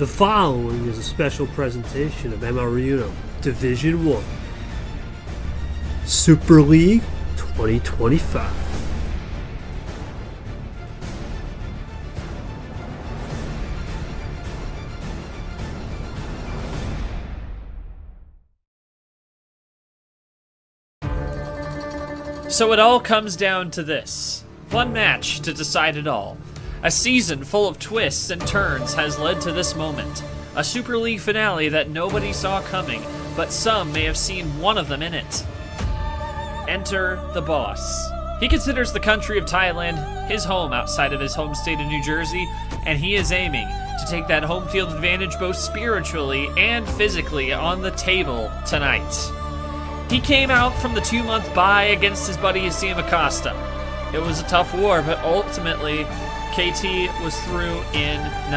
The following is a special presentation of MRUno Division 1 Super League 2025. So it all comes down to this. One match to decide it all. A season full of twists and turns has led to this moment. A Super League finale that nobody saw coming, but some may have seen one of them in it. Enter the boss. He considers the country of Thailand his home outside of his home state of New Jersey, and he is aiming to take that home field advantage both spiritually and physically on the table tonight. He came out from the 2-month bye against his buddy Acosta. It was a tough war, but ultimately, KT was through in 9.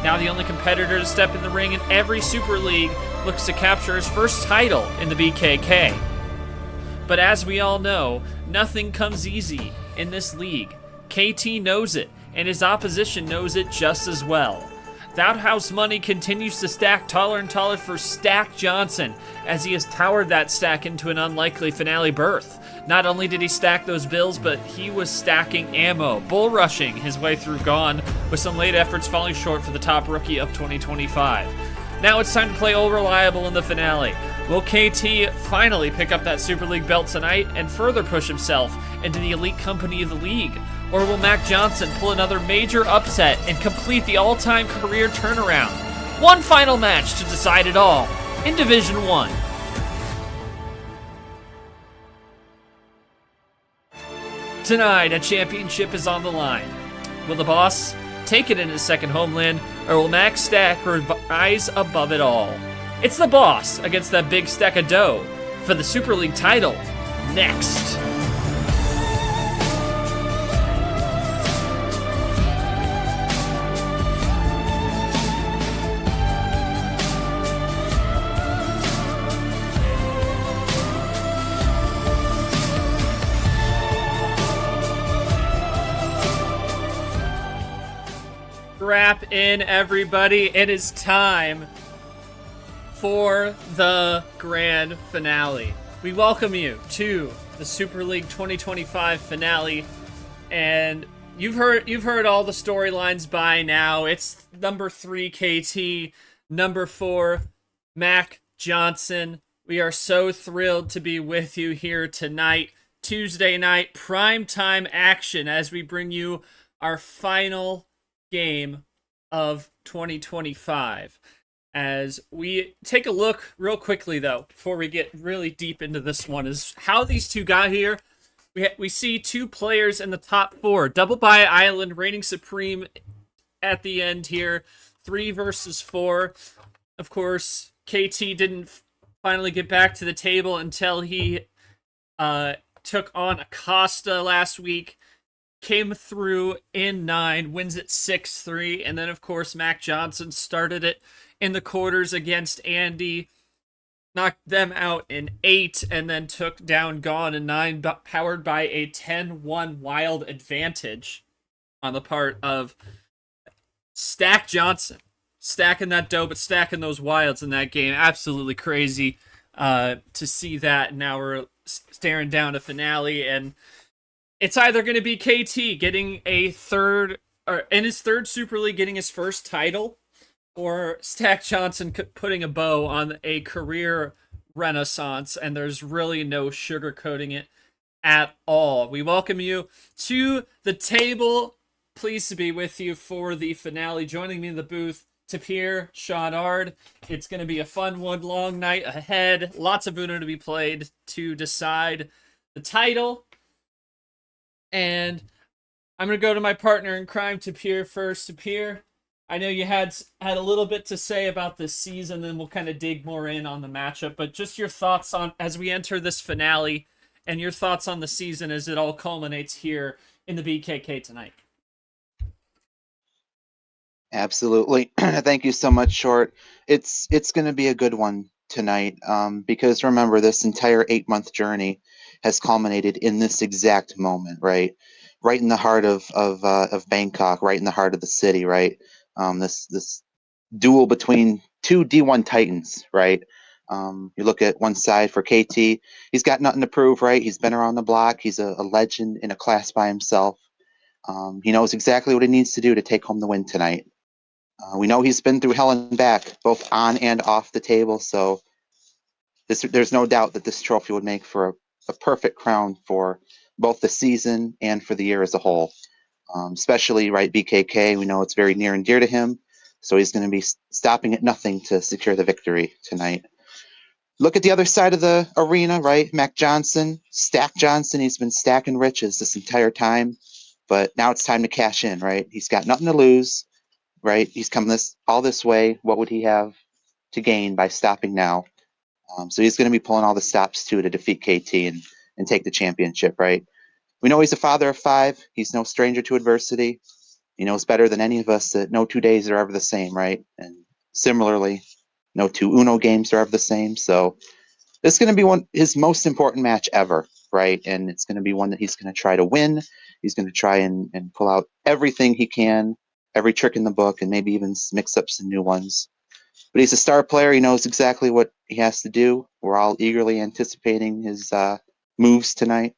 Now the only competitor to step in the ring in every Super League looks to capture his first title in the BKK. But as we all know, nothing comes easy in this league. KT knows it, and his opposition knows it just as well. That house money continues to stack taller and taller for Mack Johnson as he has towered that stack into an unlikely finale berth. Not only did he stack those bills, but he was stacking ammo, bull rushing his way through Gone, with some late efforts falling short for the top rookie of 2025. Now it's time to play Old Reliable in the finale. Will KT finally pick up that Super League belt tonight and further push himself into the elite company of the league? Or will Mack Johnson pull another major upset and complete the all-time career turnaround? One final match to decide it all in Division 1. Tonight, a championship is on the line. Will the boss take it in his second homeland, or will Mack Stack rise above it all? It's the boss against that big stack of dough for the Super League title next. Strap in, everybody. It is time for the grand finale. We welcome you to the Super League 2025 finale, and you've heard all the storylines by now. It's number 3 KT, number 4 Mack Johnson. We are so thrilled to be with you here tonight, Tuesday night, primetime action, as we bring you our final game of 2025. As we take a look real quickly, though, before we get really deep into this one, is how these two got here. We see two players in the top 4, double by island, reigning supreme at the end here, 3 versus 4. Of course, KT didn't finally get back to the table until he took on Acosta last week. Came through in 9, wins it 6-3, and then of course Mack Johnson started it in the quarters against Andy, knocked them out in 8, and then took down Gone in 9, powered by a 10-1 wild advantage on the part of Mack Johnson. Stacking that dough, but stacking those wilds in that game. Absolutely crazy to see that. Now we're staring down a finale, and it's either going to be KT getting a third, or in his third Super League, getting his first title, or Mack Johnson putting a bow on a career renaissance, and there's really no sugarcoating it at all. We welcome you to the table. Pleased to be with you for the finale. Joining me in the booth, Tapir, Sean Ard. It's going to be a fun one, long night ahead. Lots of Uno to be played to decide the title. And I'm going to go to my partner in crime, Tapir, first. Tapir, I know you had a little bit to say about this season, then we'll kind of dig more in on the matchup, but just your thoughts on, as we enter this finale, and your thoughts on the season as it all culminates here in the BKK tonight. Absolutely. Thank you so much, Short. It's going to be a good one tonight, because remember, this entire 8-month journey has culminated in this exact moment, right? Right in the heart of Bangkok, right in the heart of the city, right? This duel between two D1 Titans, right? You look at one side for KT, he's got nothing to prove, right? He's been around the block. He's a legend in a class by himself. He knows exactly what he needs to do to take home the win tonight. We know he's been through hell and back, both on and off the table, so there's no doubt that this trophy would make for a perfect crown for both the season and for the year as a whole. Especially, right, BKK, we know it's very near and dear to him, so he's going to be stopping at nothing to secure the victory tonight. Look at the other side of the arena, right? Mack Johnson, Stack Johnson, he's been stacking riches this entire time, but now it's time to cash in, right? He's got nothing to lose, right? He's come all this way. What would he have to gain by stopping now? So he's going to be pulling all the stops too to defeat KT and take the championship, right? We know he's a father of 5. He's no stranger to adversity. He knows better than any of us that no 2 days are ever the same, right? And similarly, no 2 Uno games are ever the same. So this is going to be his most important match ever, right? And it's going to be one that he's going to try to win. He's going to try and pull out everything he can, every trick in the book, and maybe even mix up some new ones. But he's a star player. He knows exactly what he has to do. We're all eagerly anticipating his moves tonight.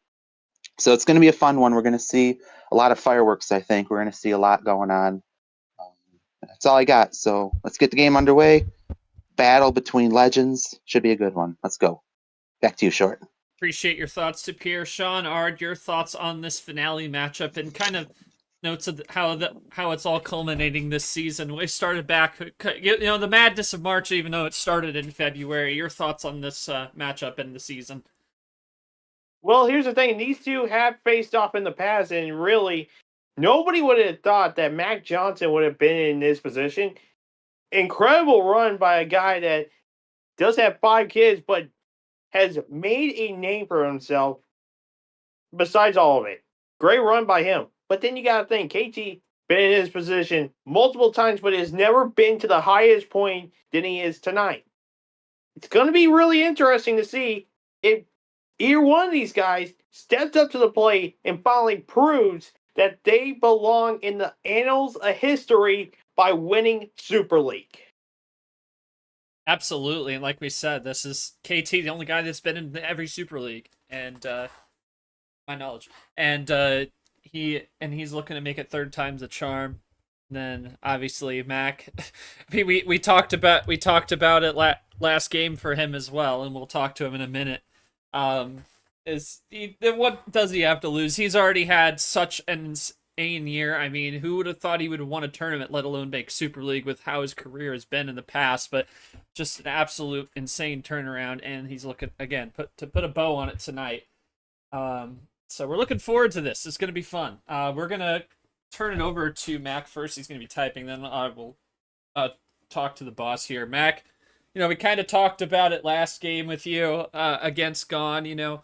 So it's going to be a fun one. We're going to see a lot of fireworks, I think. We're going to see a lot going on. That's all I got. So let's get the game underway. Battle between legends. Should be a good one. Let's go. Back to you, Short. Appreciate your thoughts to Pierre. Sean, Ard, your thoughts on this finale matchup and kind of notes of how it's all culminating this season. We started back, the madness of March, even though it started in February. Your thoughts on this matchup and the season? Well, here's the thing. These two have faced off in the past, and really, nobody would have thought that Mack Johnson would have been in this position. Incredible run by a guy that does have 5 kids, but has made a name for himself besides all of it. Great run by him. But then you got to think, KT been in his position multiple times, but has never been to the highest point than he is tonight. It's going to be really interesting to see if either one of these guys steps up to the plate and finally proves that they belong in the annals of history by winning Super League. Absolutely, and like we said, this is KT, the only guy that's been in every Super League, and my knowledge, and he's looking to make it 3rd time's a charm. And then obviously Mack, I mean, we talked about it last game for him as well, and we'll talk to him in a minute. What does he have to lose? He's already had such an insane year. I mean, who would have thought he would have won a tournament, let alone make Super League with how his career has been in the past? But just an absolute insane turnaround, and he's looking again to put a bow on it tonight. So we're looking forward to this. It's going to be fun. We're gonna turn it over to Mack first. He's going to be typing. Then I will talk to the boss here, Mack. We kind of talked about it last game with you against Gone.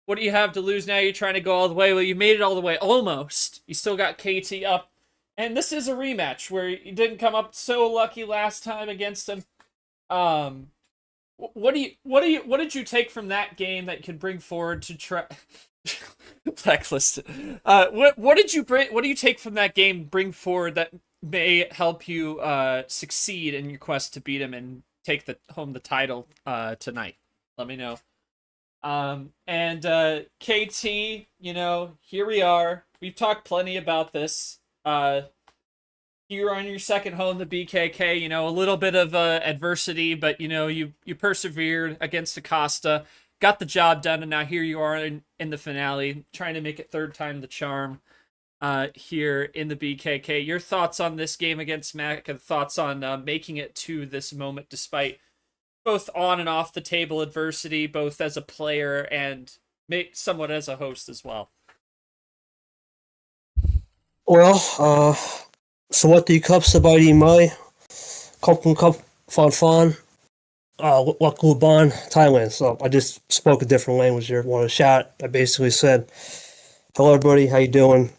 What do you have to lose now? You're trying to go all the way. Well, you made it all the way almost. You still got KT up. And this is a rematch where you didn't come up so lucky last time against him. What did you take from that game that you could bring forward to try blacklist? What do you take from that game, bring forward that may help you succeed in your quest to beat him and take home the title tonight? Let me know. And KT, here we are. We've talked plenty about this. You're on your second home, the BKK. A little bit of adversity, but you persevered against Acosta, got the job done, and now here you are in the finale, trying to make it 3rd time the charm. Here in the BKK. Your thoughts on this game against Mack, and thoughts on making it to this moment despite both on and off the table adversity, both as a player and somewhat as a host as well. Well, så the cups about my cup fan Luban, Thailand. So I just spoke a different language there. Want to shout? I basically said, "Hello, everybody. How you doing?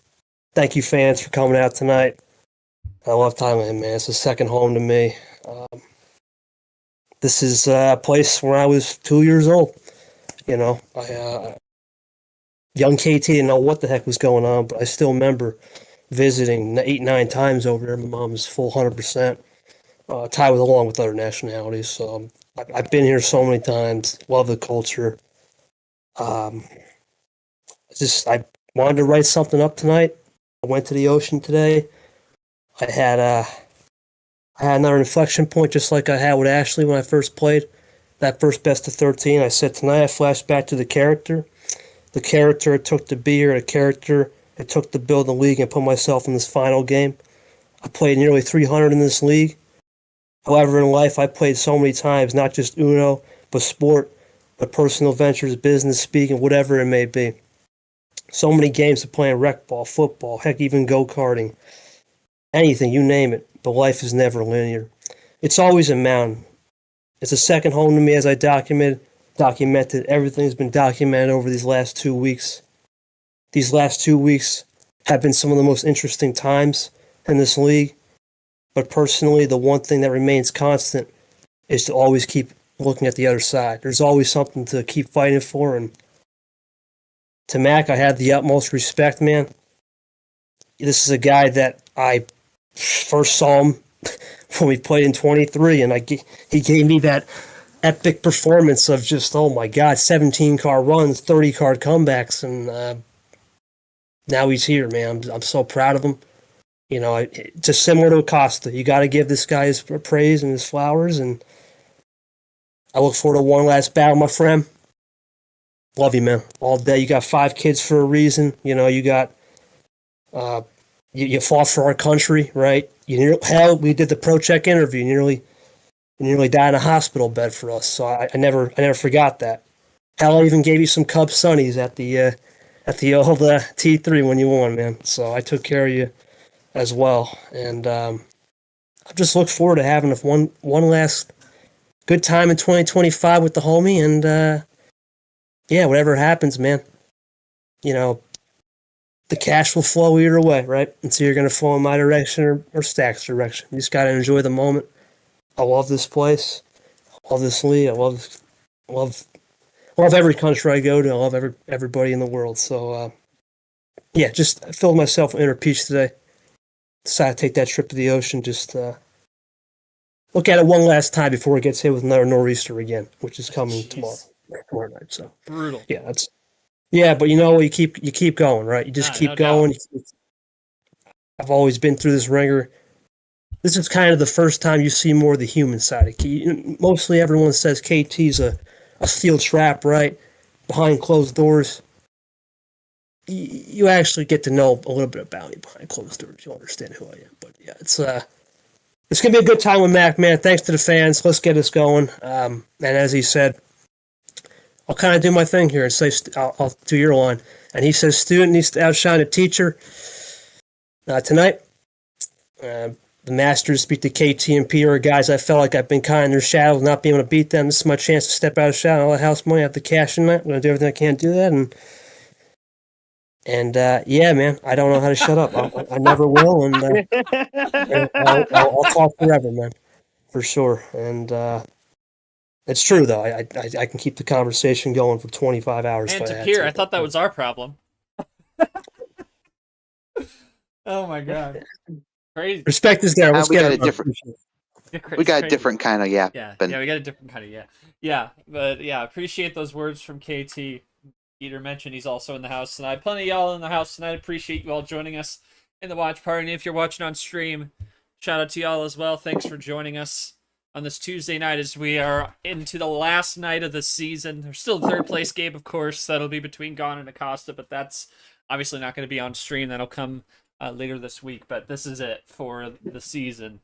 Thank you, fans, for coming out tonight. I love Thailand, man. It's a second home to me. This is a place where I was 2 years old. Young KT didn't know what the heck was going on, but I still remember visiting 8, 9 times over there. My mom was full 100%. tied with along with other nationalities. So I've been here so many times. Love the culture. Um, I wanted to write something up tonight. I went to the ocean today. I had another inflection point, just like I had with Ashley when I first played that first best of 13. I said tonight I flashed back to the character it took to be here, the character it took to build the league and put myself in this final game. I played nearly 300 in this league. However, in life, I played so many times, not just Uno, but sport, but personal ventures, business, speaking, whatever it may be. So many games of playing rec ball, football, heck, even go-karting. Anything, you name it. But life is never linear. It's always a mountain. It's a second home to me as I documented. Everything's been documented over these last 2 weeks. These last 2 weeks have been some of the most interesting times in this league. But personally, the one thing that remains constant is to always keep looking at the other side. There's always something to keep fighting for. And to Mack, I have the utmost respect, man. This is a guy that I first saw him when we played in 23, and he gave me that epic performance of just, oh my God, 17-car runs, 30-car comebacks, and now he's here, man. I'm so proud of him. You know, it's just similar to Acosta. You got to give this guy his praise and his flowers, and I look forward to one last battle, my friend. Love you, man. All day. You got 5 kids for a reason. You know, you got you fought for our country, right? Hell, we did the pro check interview. You nearly died in a hospital bed for us. So I never forgot that. Hell, I even gave you some Cubs sunnies at the old T3 when you won, man. So I took care of you as well, and I just look forward to having one last good time in 2025 with the homie, and yeah, whatever happens, man. You know, the cash will flow either way, right? And so you're going to flow in my direction or Stack's direction. You just got to enjoy the moment. I love this place. I love this league. I love every country I go to. I love everybody in the world. So, yeah, just filled myself with inner peace today. Decided to take that trip to the ocean. Just look at it one last time before it gets hit with another nor'easter again, which is coming tomorrow night. So Brutal. Yeah, but you know, you keep going, right? You just keep going. I've always been through this ringer. This is kind of the first time you see more of the human side of KT. Mostly everyone says KT's a steel trap, right? Behind closed doors. You actually get to know a little bit about me behind closed doors. You'll understand who I am. But yeah, it's going to be a good time with Mack, man. Thanks to the fans. Let's get this going. And as he said, I'll kind of do my thing here and say, I'll do your line. And he says, student needs to outshine a teacher. Tonight, the Masters speak to KT and Peter, guys. I felt like I've been kind in their shadows, not being able to beat them. This is my chance to step out of the shadow. All that house money, I have to cash in that. I'm going to do everything I can to do that. And yeah, man, I don't know how to shut up. I never will. And I'll talk forever, man, for sure. And it's true, though. I can keep the conversation going for 25 hours. And to Pierre, I thought that was our problem. Oh my God. Crazy. Respect is there. Let's get a different. We got a different kind of Yeah, we got a different kind of yeah. But yeah, appreciate those words from KT. Peter mentioned he's also in the house tonight. Plenty of y'all in the house tonight. Appreciate you all joining us in the watch party. And if you're watching on stream, shout out to y'all as well. Thanks for joining us on this Tuesday night as we are into the last night of the season. There's still a third place game, of course. That'll be between Gon and Acosta, but that's obviously not going to be on stream. That'll come later this week. But this is it for the season.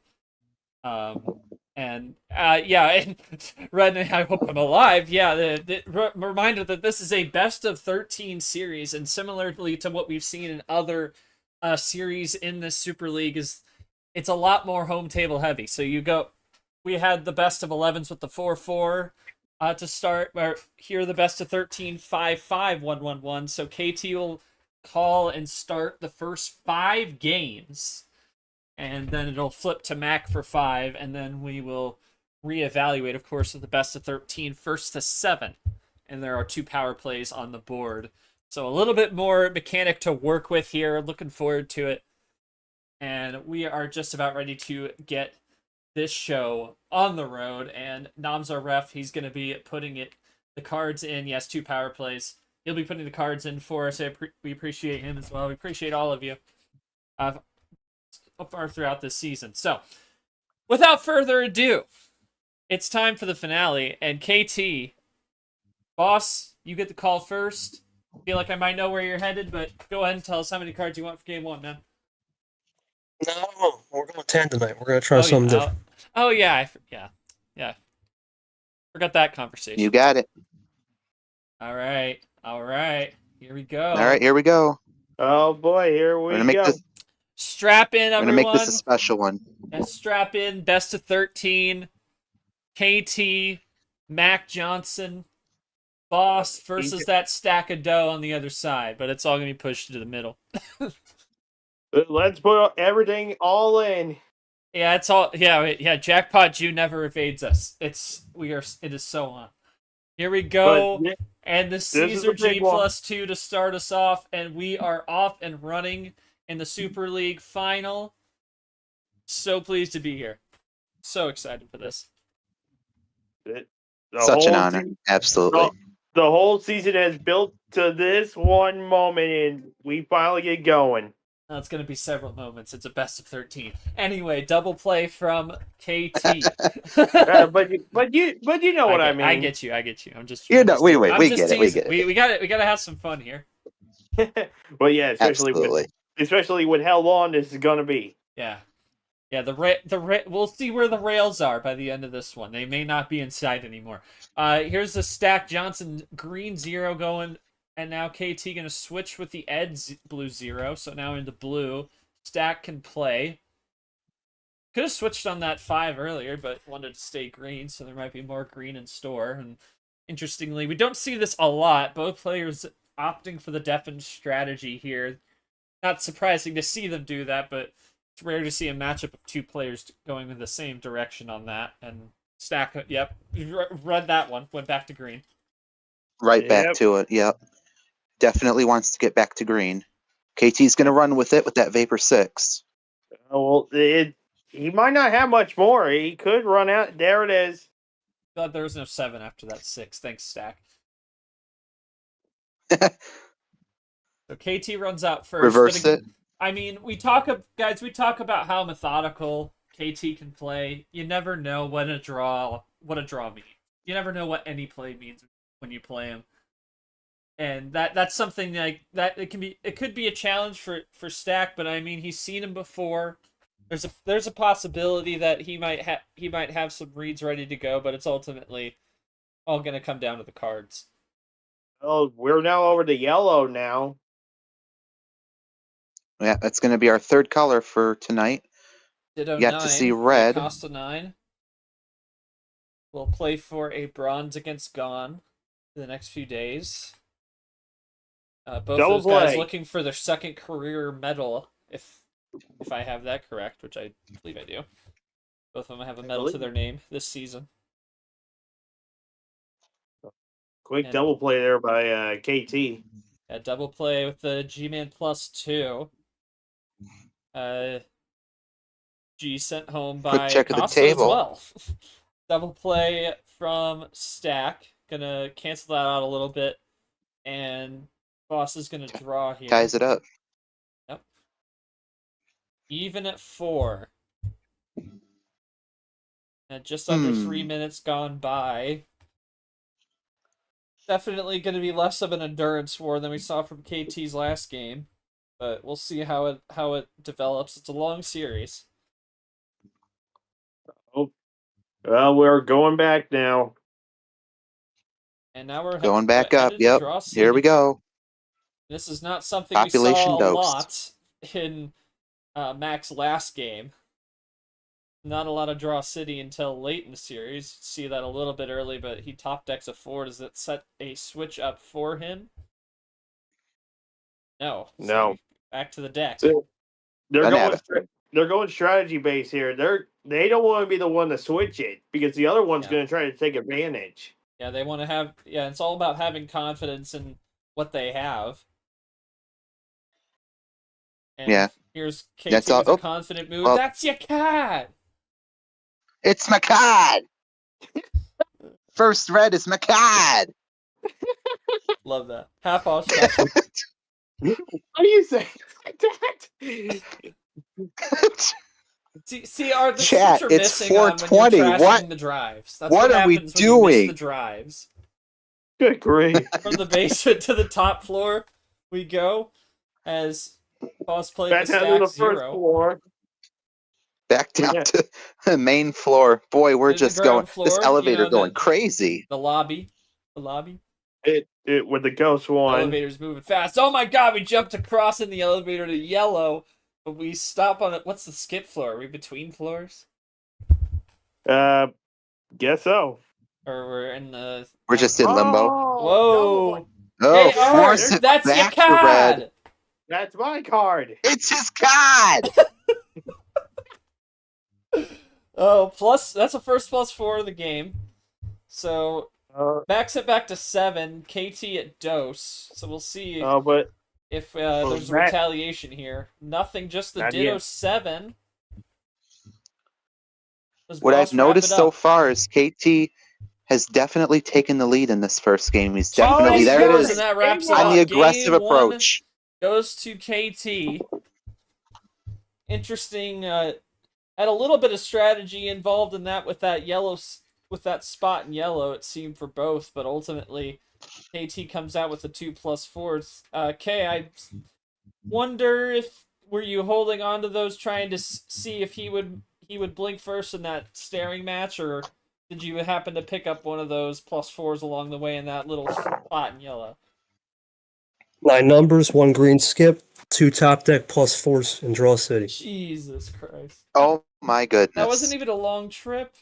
And Red, I hope I'm alive. Yeah, the reminder that this is a best of 13 series, and similarly to what we've seen in other series in this Super League, it's a lot more home table heavy. So we had the best of 11s with the 4-4 to start. Where here the best of 13, 5-5, 1-1-1. So KT will call and start the first 5 games. And then it'll flip to Mack for 5, and then we will reevaluate, of course, with the best of 13, 1st to 7. And there are 2 power plays on the board. So a little bit more mechanic to work with here. Looking forward to it. And we are just about ready to get this show on the road, and Nam's our ref. He's going to be putting the cards in. Yes, 2 power plays. He'll be putting the cards in for us. We appreciate him as well. We appreciate all of you far throughout this season. So, without further ado, it's time for the finale. And KT, boss, you get the call first. Feel like I might know where you're headed, but go ahead and tell us how many cards you want for game 1, man. No, we're going 10 tonight. We're going to try something different. Oh, yeah. Yeah. Forgot that conversation. You got it. All right. Here we go. All right, here we go. Oh boy, here we go. Strap in, everyone. We're gonna make this a special one. And strap in. Best of 13. KT, Mack Johnson, boss versus that stack of dough on the other side, but it's all gonna be pushed to the middle. Let's put everything all in. Yeah, it's all. Yeah. Jackpot Jew never evades us. It is so on. Here we go. And the Caesar G +2 to start us off, and we are off and running in the Super League final. So pleased to be here. So excited for this. Such an honor. Absolutely. The whole season has built to this one moment, and we finally get going. It's going to be several moments. It's a best of 13. Anyway, double play from KT. but you know what I mean. I get you. I'm just. We get it. We get it. We got to have some fun here. Well, yeah, especially with how long this is going to be. Yeah. We'll see where the rails are by the end of this one. They may not be in sight anymore. Here's the stack Johnson green 0 going. And now KT going to switch with the Ed blue 0. So now into blue. Stack can play. Could have switched on that 5 earlier, but wanted to stay green. So there might be more green in store. And interestingly, we don't see this a lot. Both players opting for the deafened strategy here. Not surprising to see them do that, but it's rare to see a matchup of 2 players going in the same direction on that. And Stack, yep, read that one. Went back to green. Right back to it, yep. Definitely wants to get back to green. KT's going to run with it with that Vapor 6. Well, he might not have much more. He could run out. There it is. Thought there was no 7 after that 6. Thanks, Stack. So KT runs out first. Reverse it. I mean, we talk about how methodical KT can play. You never know what a draw means. You never know what any play means when you play him. And that's something like that. It could be a challenge for Stack, but I mean, he's seen him before. There's a possibility that he might have some reads ready to go, but it's ultimately all going to come down to the cards. Oh, we're now over to yellow now. Yeah, that's going to be our 3rd color for tonight. Ditto Yet 9, to see red. Acosta 9. We'll play for a bronze against Gone for the next few days. Both those guys looking for their 2nd career medal, if I have that correct, which I believe I do. Both of them have a medal to their name this season. Quick double play there by KT. Yeah, double play with the G-Man +2. G sent home by Quick check of the Acosta table. as well. Double play from Stack. Gonna cancel that out a little bit. And Boss is gonna draw here. Ties it up. Yep. Even at 4. And just under 3 minutes gone by. Definitely going to be less of an endurance war than we saw from KT's last game, but we'll see how it develops. It's a long series. Oh, well, we're going back now. And now we're going back up. Yep. Here we go. This is not something Population we saw a dosed. lot in Mack's last game. Not a lot of Draw City until late in the series. See that a little bit early, but he top decks a 4. Does it set a switch up for him? No. No. Back to the deck. They're going strategy base here. They don't want to be the one to switch it because the other one's going to try to take advantage. Yeah, they want to have. Yeah, it's all about having confidence in what they have. And here's KT with a confident move. That's your cat. It's Mackad. First red is Mackad. Love that. Half off special. Why do you say it like that? See, Art, this Chat, is what you're it's missing when you're 420. trashing What? the drives. That's What are we happens when you miss doing? the drives. Good grief. From the basement to the top floor, we go as Boss played Back the down to stack the first 0. floor. Back down Yeah. to the main floor. Boy, we're To the just going. ground floor, This you elevator know, going crazy. The lobby. The lobby. It with the ghost one. Elevator's moving fast. Oh my god, we jumped across in the elevator to yellow, but we stop on it. What's the skip floor? Are we between floors? Guess so. Or we're in the... We're just in limbo. Whoa! Oh, Hey, Art, force it that's your back to red. card! That's my card. It's his card. Oh, plus, that's a first +4 of the game. So, backs it back to 7, KT at dose. So we'll see But if there's a retaliation here. Nothing, just the Not ditto yet. 7. Does What Boss I've wrap noticed it so up? far is KT has definitely taken the lead in this first game. He's Two definitely there. It +4s, is and that wraps it on up. the aggressive Game 1 approach. goes to KT. Interesting. Had a little bit of strategy involved in that with that yellow, with that spot in yellow. It seemed for both, but ultimately, KT comes out with the 2 +4s. Kay, I wonder if were you holding on to those, trying to see if he would blink first in that staring match, or did you happen to pick up one of those +4s along the way in that little spot in yellow? 9 numbers, 1 green skip, 2 top deck +4s in Draw City. Jesus Christ. Oh my goodness. That wasn't even a long trip.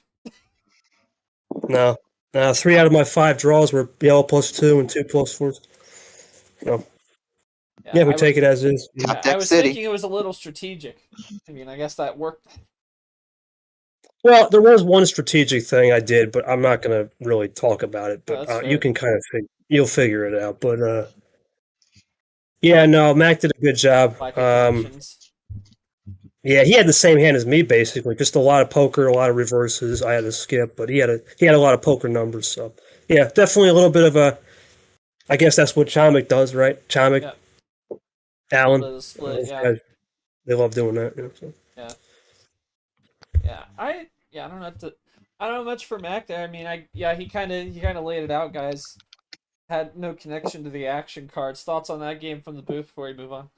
No. 3 out of my 5 draws were yellow +2 and 2 +4s. No. Yeah, we take it as is. Top I deck was city. thinking it was a little strategic. I mean, I guess that worked. Well, there was one strategic thing I did, but I'm not going to really talk about it. But that's you fair. can kind of you'll figure it out. But yeah, no, Mac did a good job. Lack of connections. Yeah, he had the same hand as me basically. Just a lot of poker, a lot of reverses. I had to skip, but he had a lot of poker numbers. So yeah, definitely a little bit of a. I guess that's what Chomik does, right? Chomik, Yep. Allen, The split, those yeah. guys, they love doing that. You know, so. Yeah. I don't know much for Mac there. I mean, he kind of laid it out, guys. Had no connection to the action cards. Thoughts on that game from the booth before we move on?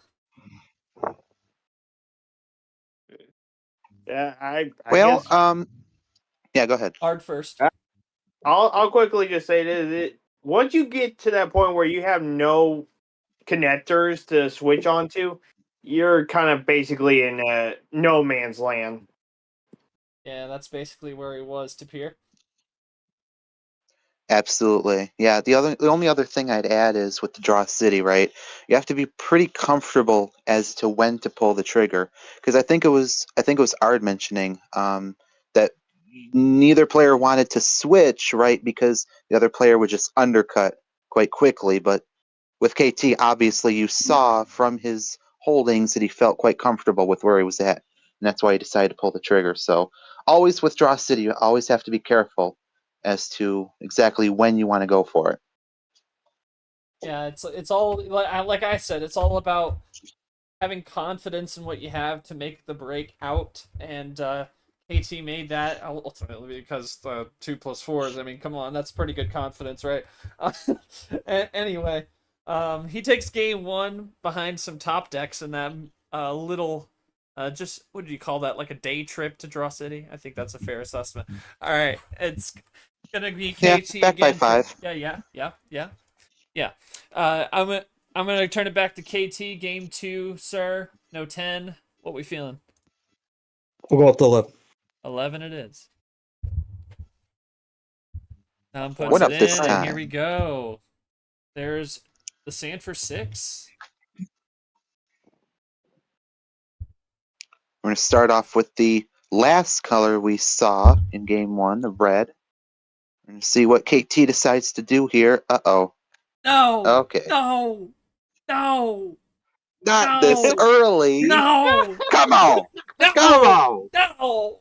Yeah, I Well, guess yeah, go ahead. Hard first. I'll quickly just say this: once you get to that point where you have no connectors to switch onto, you're kind of basically in no man's land. Yeah, that's basically where he was, Tapir. Absolutely. Yeah, the only other thing I'd add is with the Draw City, right? You have to be pretty comfortable as to when to pull the trigger, because I think it was Ard mentioning that neither player wanted to switch, right? Because the other player would just undercut quite quickly. But with KT, obviously you saw from his holdings that he felt quite comfortable with where he was at, and that's why he decided to pull the trigger. So always with Draw City, you always have to be careful as to exactly when you want to go for it. Yeah, it's all like I said. It's all about having confidence in what you have to make the break out, and KT made that ultimately because the 2 +4s. I mean, come on, that's pretty good confidence, right? Anyway, he takes game 1 behind some top decks in that little. Just what do you call that? Like a day trip to Draw City? I think that's a fair assessment. All right, it's gonna be KT back by again. 5. Yeah. I'm gonna turn it back to KT. Game 2, sir. No 10. What we feeling? We'll go up to 11. 11 it is. Tom puts What it up this in, and time? here we go. There's the sand for 6. We're going to start off with the last color we saw in game 1, the red. We're going to see what KT decides to do here. Uh-oh. No! Okay. No! No! Not No! this early. No! Come on. No! Come on. No!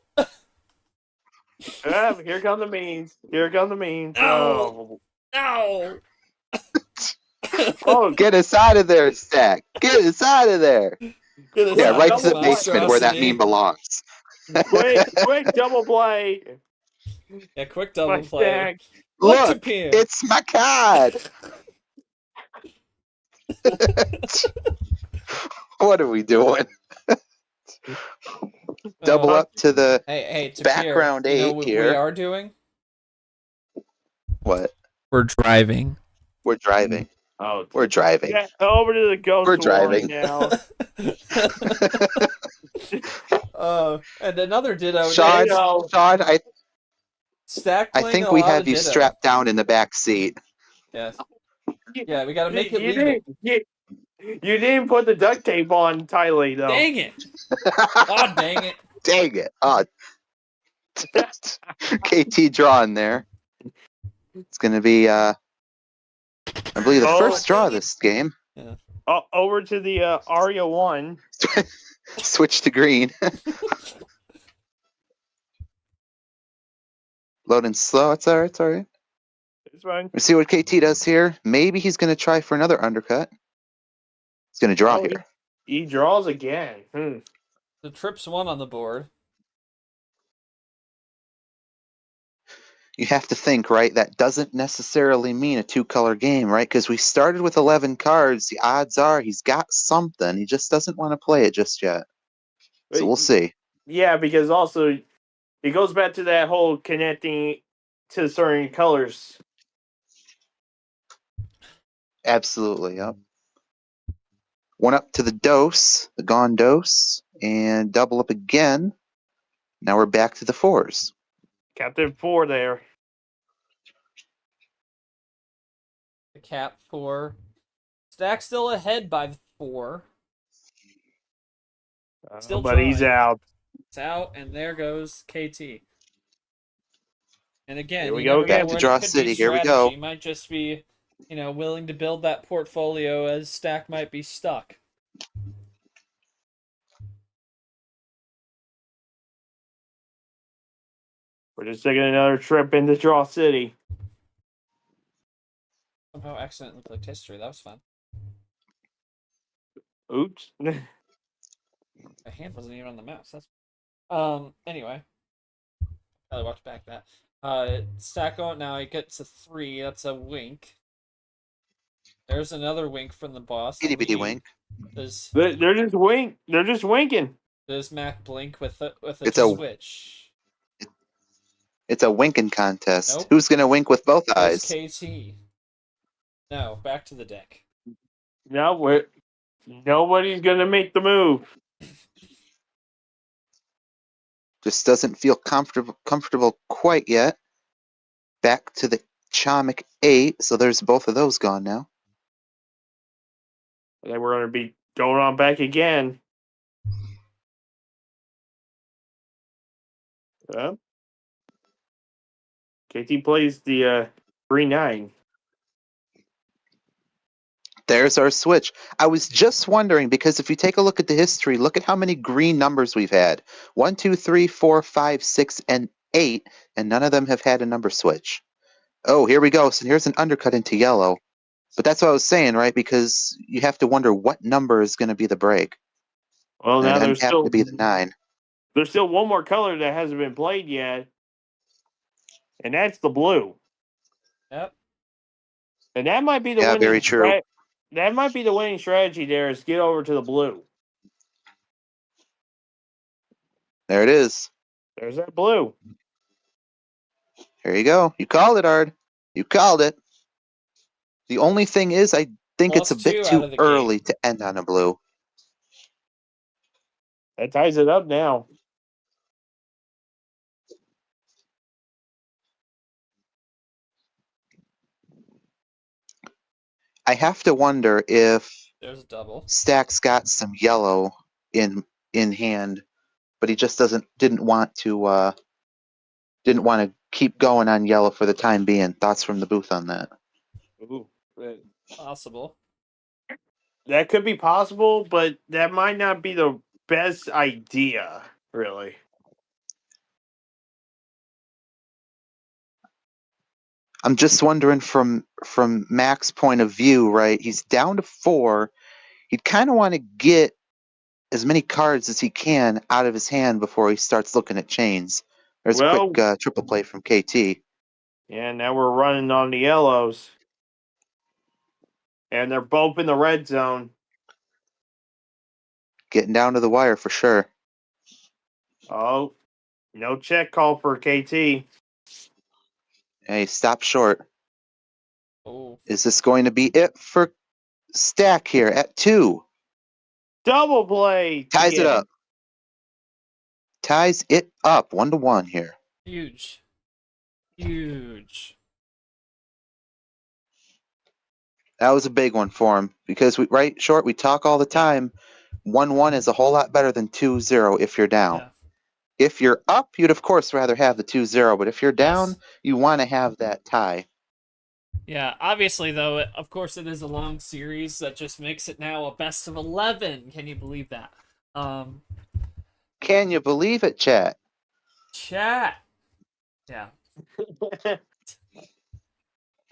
Here come the memes. Here come the memes. No. No. Oh, Get us out of there, Stack. Get us out of there. Get Yeah, right to double the play. basement where that meme belongs. quick double play. Yeah, quick double My play. Stack. Look, Look, appear. it's my card. What are we doing? Double up to the Hey, Tapir, background you know 8 what here. we are doing? What? We're driving. We're driving. Oh, We're driving. yeah, over to the ghost We're one driving. now. And another ditto. Sean, Ditto. Sean, Stack I playing think a we lot have of you ditto. strapped down in the back seat. Yes. Yeah, we gotta make it You legal. you didn't put the duct tape on tightly though. Dang it! Oh, dang it! Dang it. Oh. KT drawing there. It's going to be, I believe, the first draw of this game. Yeah. Over to the Aria 1. Switch to green. Loading slow. It's all right. It's all right. It's fine. Let's see what KT does here. Maybe he's going to try for another undercut. He's going to draw Oh, here. He draws again. The trip's 1 on the board. You have to think, right? That doesn't necessarily mean a 2-color game, right? Because we started with 11 cards. The odds are he's got something. He just doesn't want to play it just yet. So we'll see. Yeah, because also it goes back to that whole connecting to certain colors. Absolutely, yep. One up to the dose, the gone dose, and double up again. Now we're back to the 4s. Captain 4 there. The cap 4. Stack still ahead by 4. Still but he's trying. out. It's out, and there goes KT. And again, Here we you go never again. know Back to where draw there could city. be Here we strategy. go. He might just be, willing to build that portfolio as Stack might be stuck. We're just taking another trip into Draw City. Somehow accidentally clicked history. That was fun. Oops. My hand wasn't even on the mouse. That's anyway. Probably watch back that. Stack going now. He gets a 3. That's a wink. There's another wink from the boss. Itty bitty wink. They're just They're just winking. Does Mac blink with a switch? It's a winking contest. Nope. Who's gonna wink with both eyes? KT. No, back to the deck. No, nobody's gonna make the move. Just doesn't feel comfortable quite yet. Back to the Chomic 8. So there's both of those gone now. Then we're gonna be going on back again. KT plays the 3-9. There's our switch. I was just wondering, because if you take a look at the history, look at how many green numbers we've had. 1, 2, 3, 4, 5, 6, and 8, and none of them have had a number switch. Oh, here we go. So here's an undercut into yellow. But that's what I was saying, right? Because you have to wonder what number is going to be the break. Well, now And there's it happened still to be the 9. there's still one more color that hasn't been played yet, and that's the blue. Yep. And that might be the Yeah, winning very true. That might be the winning strategy there is get over to the blue. There it is. There's that blue. Here you go. You called it, Ard. You called it. The only thing is, I think it's a +2 bit out too of the early gate. to end on a blue. That ties it up now. I have to wonder if There's a double. Stack's got some yellow in hand, but he just didn't want to keep going on yellow for the time being. Thoughts from the booth on that? Ooh, Possible. that could be possible, but that might not be the best idea, really. I'm just wondering from Mack's point of view, right? He's down to 4. He'd kind of want to get as many cards as he can out of his hand before he starts looking at chains. There's a Well, quick triple play from KT. yeah, now we're running on the yellows. And they're both in the red zone. Getting down to the wire for sure. Oh, no check call for KT. Hey, stop short. Oh, Is this going to be it for Stack here at 2? Double play. Ties it up. Ties it up 1-1 here. huge. Huge. That was a big one for him because we talk all the time. 1-1 is a whole lot better than 2-0 if you're down. Yeah. If you're up, you'd of course rather have the 2-0, but if you're down, Yes. you want to have that tie. Yeah, obviously, though, of course, it is a long series that just makes it now a best of 11. Can you believe that? Can you believe it, chat? Chat. Yeah.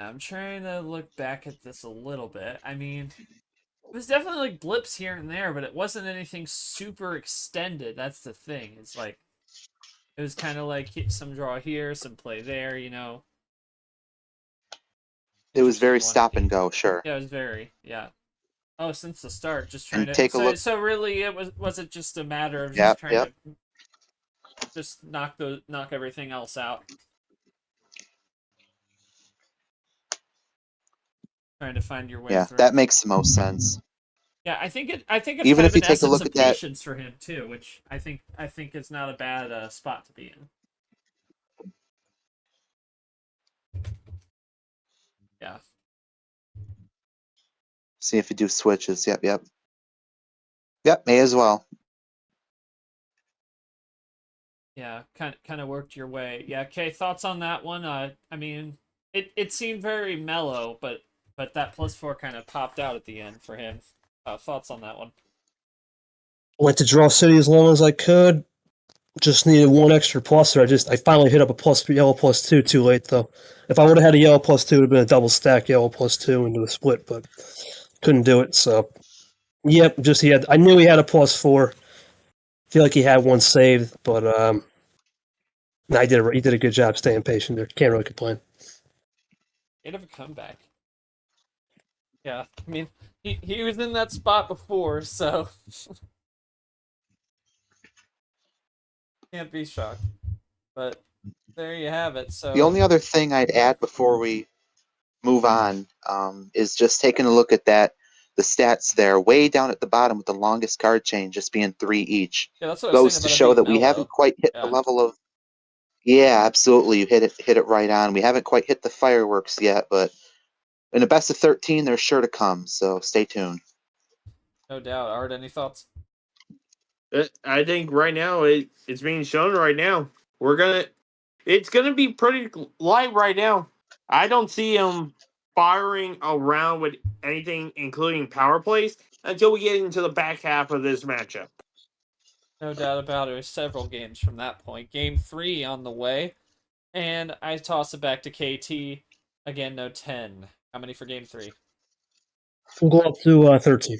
I'm trying to look back at this a little bit. I mean, it was definitely like blips here and there, but it wasn't anything super extended. That's the thing. It's like, it was kind of like some draw here, some play there, you know. It was very Interesting one. stop and go, sure. Yeah, it was very, yeah. Oh, since the start, just trying And to take a look. So really, was it just a matter of just Yep, trying yep. to just knock everything else out, trying to find your way Yeah, through. that makes the most sense. Yeah, I think it's Even kind if of you an take a essence look of at that- patience for him too, which I think is not a bad spot to be in. Yeah. See if you do switches. Yep. Yep, may as well. Yeah, kind of worked your way. Yeah, okay, thoughts on that one? I mean, it seemed very mellow, but that +4 kind of popped out at the end for him. Thoughts on that one? Went to draw city as long as I could. Just needed one extra plus, or I finally hit up a yellow +2 too late though. If I would have had a yellow +2, it would have been a double stack yellow +2 into a split, but couldn't do it. So, yep, I knew he had a +4. Feel like he had one saved, but no, he did a good job staying patient there. Can't really complain. He'd have a comeback. Yeah, I mean, he was in that spot before, so can't be shocked. But there you have it. So The only other thing I'd add before we move on is just taking a look at the stats there, way down at the bottom with the longest card chain just being 3 each. yeah, that's what I was Goes saying to about it show being that we mellow. haven't quite hit the Yeah. level of. Yeah, absolutely. You hit it right on. We haven't quite hit the fireworks yet, but in a best of 13, they're sure to come. So stay tuned. No doubt. Art, any thoughts? I think right now it's being shown right now. It's gonna be pretty light right now. I don't see him firing around with anything, including power plays, until we get into the back half of this matchup. No doubt about it. There's several games from that point. Game 3 on the way. And I toss it back to KT. Again, no 10. How many for game 3? We'll go up to 13.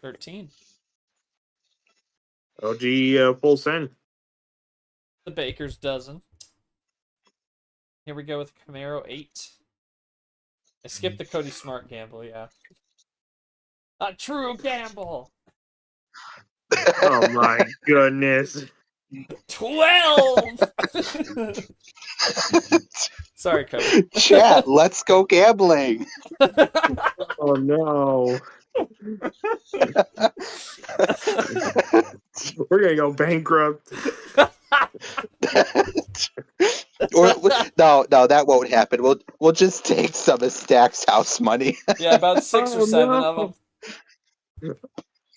13. OG full send. The Baker's dozen. Here we go with Camaro 8. I skipped the Cody Smart gamble, yeah. A true gamble! Oh my goodness. 12! Sorry, Cody. Chat, let's go gambling. Oh no. We're gonna go bankrupt. No, that won't happen. We'll just take some of Stack's house money. Yeah, about 6 or 7 of them.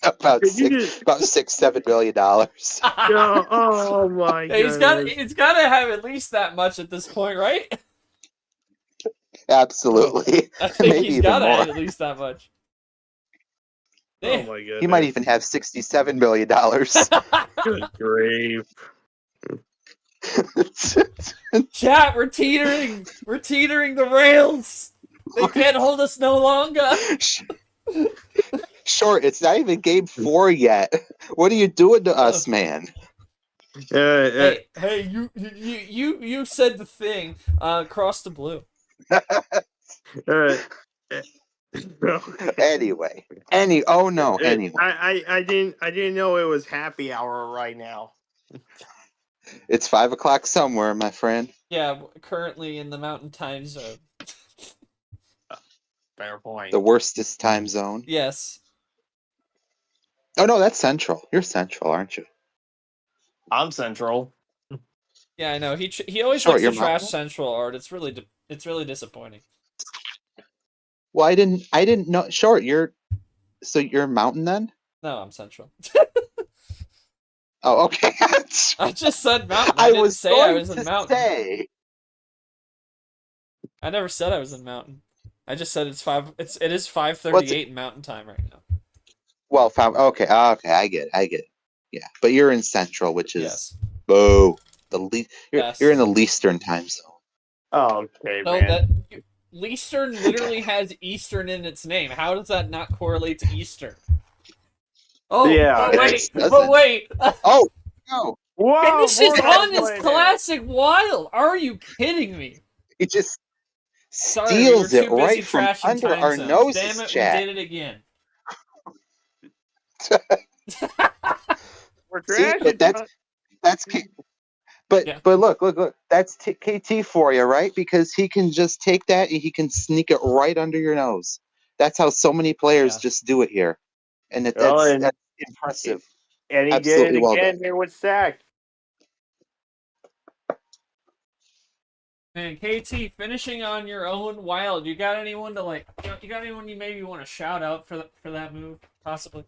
about Could you $6-7 million. Oh my Yeah, goodness. he's got to have at least that much at this point, right? Absolutely. I think Maybe he's even got to more. have at least that much. Oh my goodness. He might even have $67 million. Good grief. Chat, we're teetering. We're teetering the rails. They can't hold us no longer. Short, it's not even game 4 yet. What are you doing to us, man? Hey, you said the thing. Cross the blue. Anyway. Anyway. I didn't know it was happy hour right now. It's 5 o'clock somewhere, my friend. Yeah, currently in the Mountain Time Zone. Fair point. The worstest time zone. Yes. Oh no, that's Central. You're Central, aren't you? I'm Central. Yeah, I know. He always Sure, likes to you're trash Mountain? Central art. It's really disappointing. Well, I didn't know. Short, you're Mountain then? No, I'm Central. Oh, okay. I just said Mountain. I didn't say I was in Mountain. I never said I was in Mountain. I just said it is 5:38 in Mountain Time right now. Well, okay, I get it. Yeah, but you're in Central, which is Yes. boo. You're in the Eastern time zone. Oh, okay, No, man. Leastern literally has Eastern in its name. How does that not correlate to Eastern? Oh, Yeah, but wait. Oh no! Whoa, And this is more on this gameplay classic Wild. Are you kidding me? He just Sorry, steals we were it too busy right from trashing under time our zones. noses, Damn it, chat. we did it again. We're See, trashing. that's but Yeah. but look, that's KT for you, right? Because he can just take that and he can sneak it right under your nose. That's how so many players just do it here, and that's impressive. And he Absolutely did it well again done. here with Sack. Man, KT, finishing on your own Wild. You got anyone to you got anyone you maybe want to shout out for that move, possibly?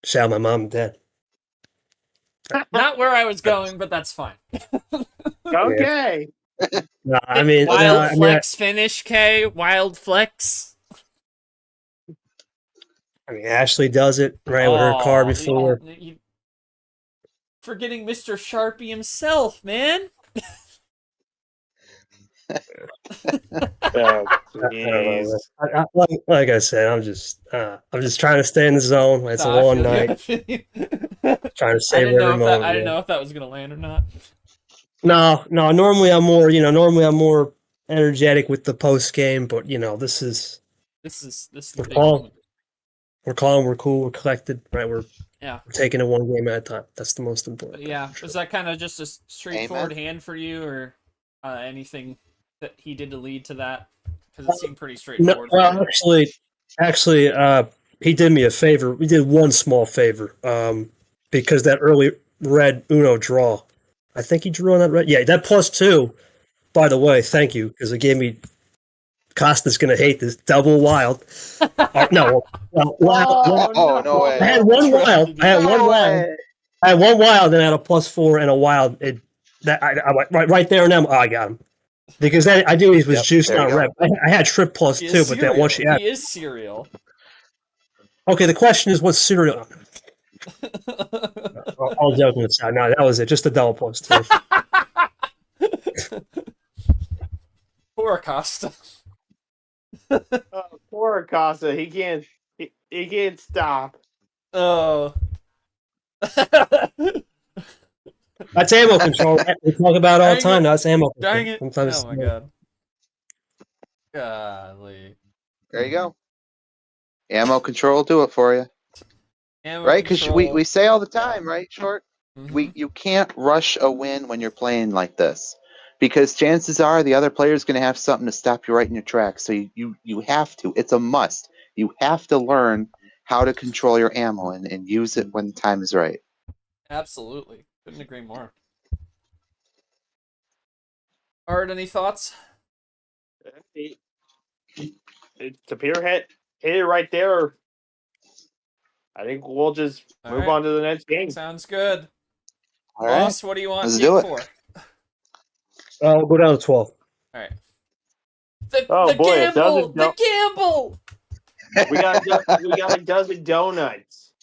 Shout my mom and dad. Not where I was going, but that's fine. Okay. No, I mean, Wild flex finish, K. Wild flex. Ashley does it right with her car before. Forgetting Mr. Sharpie himself, man. Oh, like I said, I'm just trying to stay in the zone. It's a long night. Trying to save every moment. I didn't know if that was gonna land or not. No. Normally I'm more energetic with the post game, but this is the big calm. moment. We're calm. We're cool. We're collected. Right. We're taking it one game at a time. That's the most important. But yeah, was that kind of just a straightforward hand for you, or anything that he did to lead to that? Because it seemed pretty straightforward. No, actually, he did me a favor. We did one small favor. Because that early red Uno draw, I think he drew on that red. Yeah, that +2. By the way, thank you, because it gave me. Costa's gonna hate this double wild. No, wild. Oh no way! I had one wild. I had one wild, and I had a +4 and a wild. I went right there and then I got him because then I knew he was juiced on red. I had trip +2, but then once he is cereal. Okay, the question is what's cereal? All joking aside, no, that was it. Just a double +2. Poor Acosta. Poor Acosta. He can't stop. Oh. That's ammo control. We talk about it all the time. That's ammo control. Dang it. Sometimes Oh my god. Golly. There you go. Ammo control will do it for you. Right? Because we say all the time, right, Short? Mm-hmm. You can't rush a win when you're playing like this. Because chances are the other player is going to have something to stop you right in your tracks. So you have to. It's a must. You have to learn how to control your ammo and use it when the time is right. Absolutely. Couldn't agree more. Art, any thoughts? Tapir hit it right there. I think we'll just move on to the next game. Sounds good. All Boss, right. what do you want Let's game do it. 4? We'll go down to 12. All right. Oh boy, gamble! The gamble! We got a dozen donuts.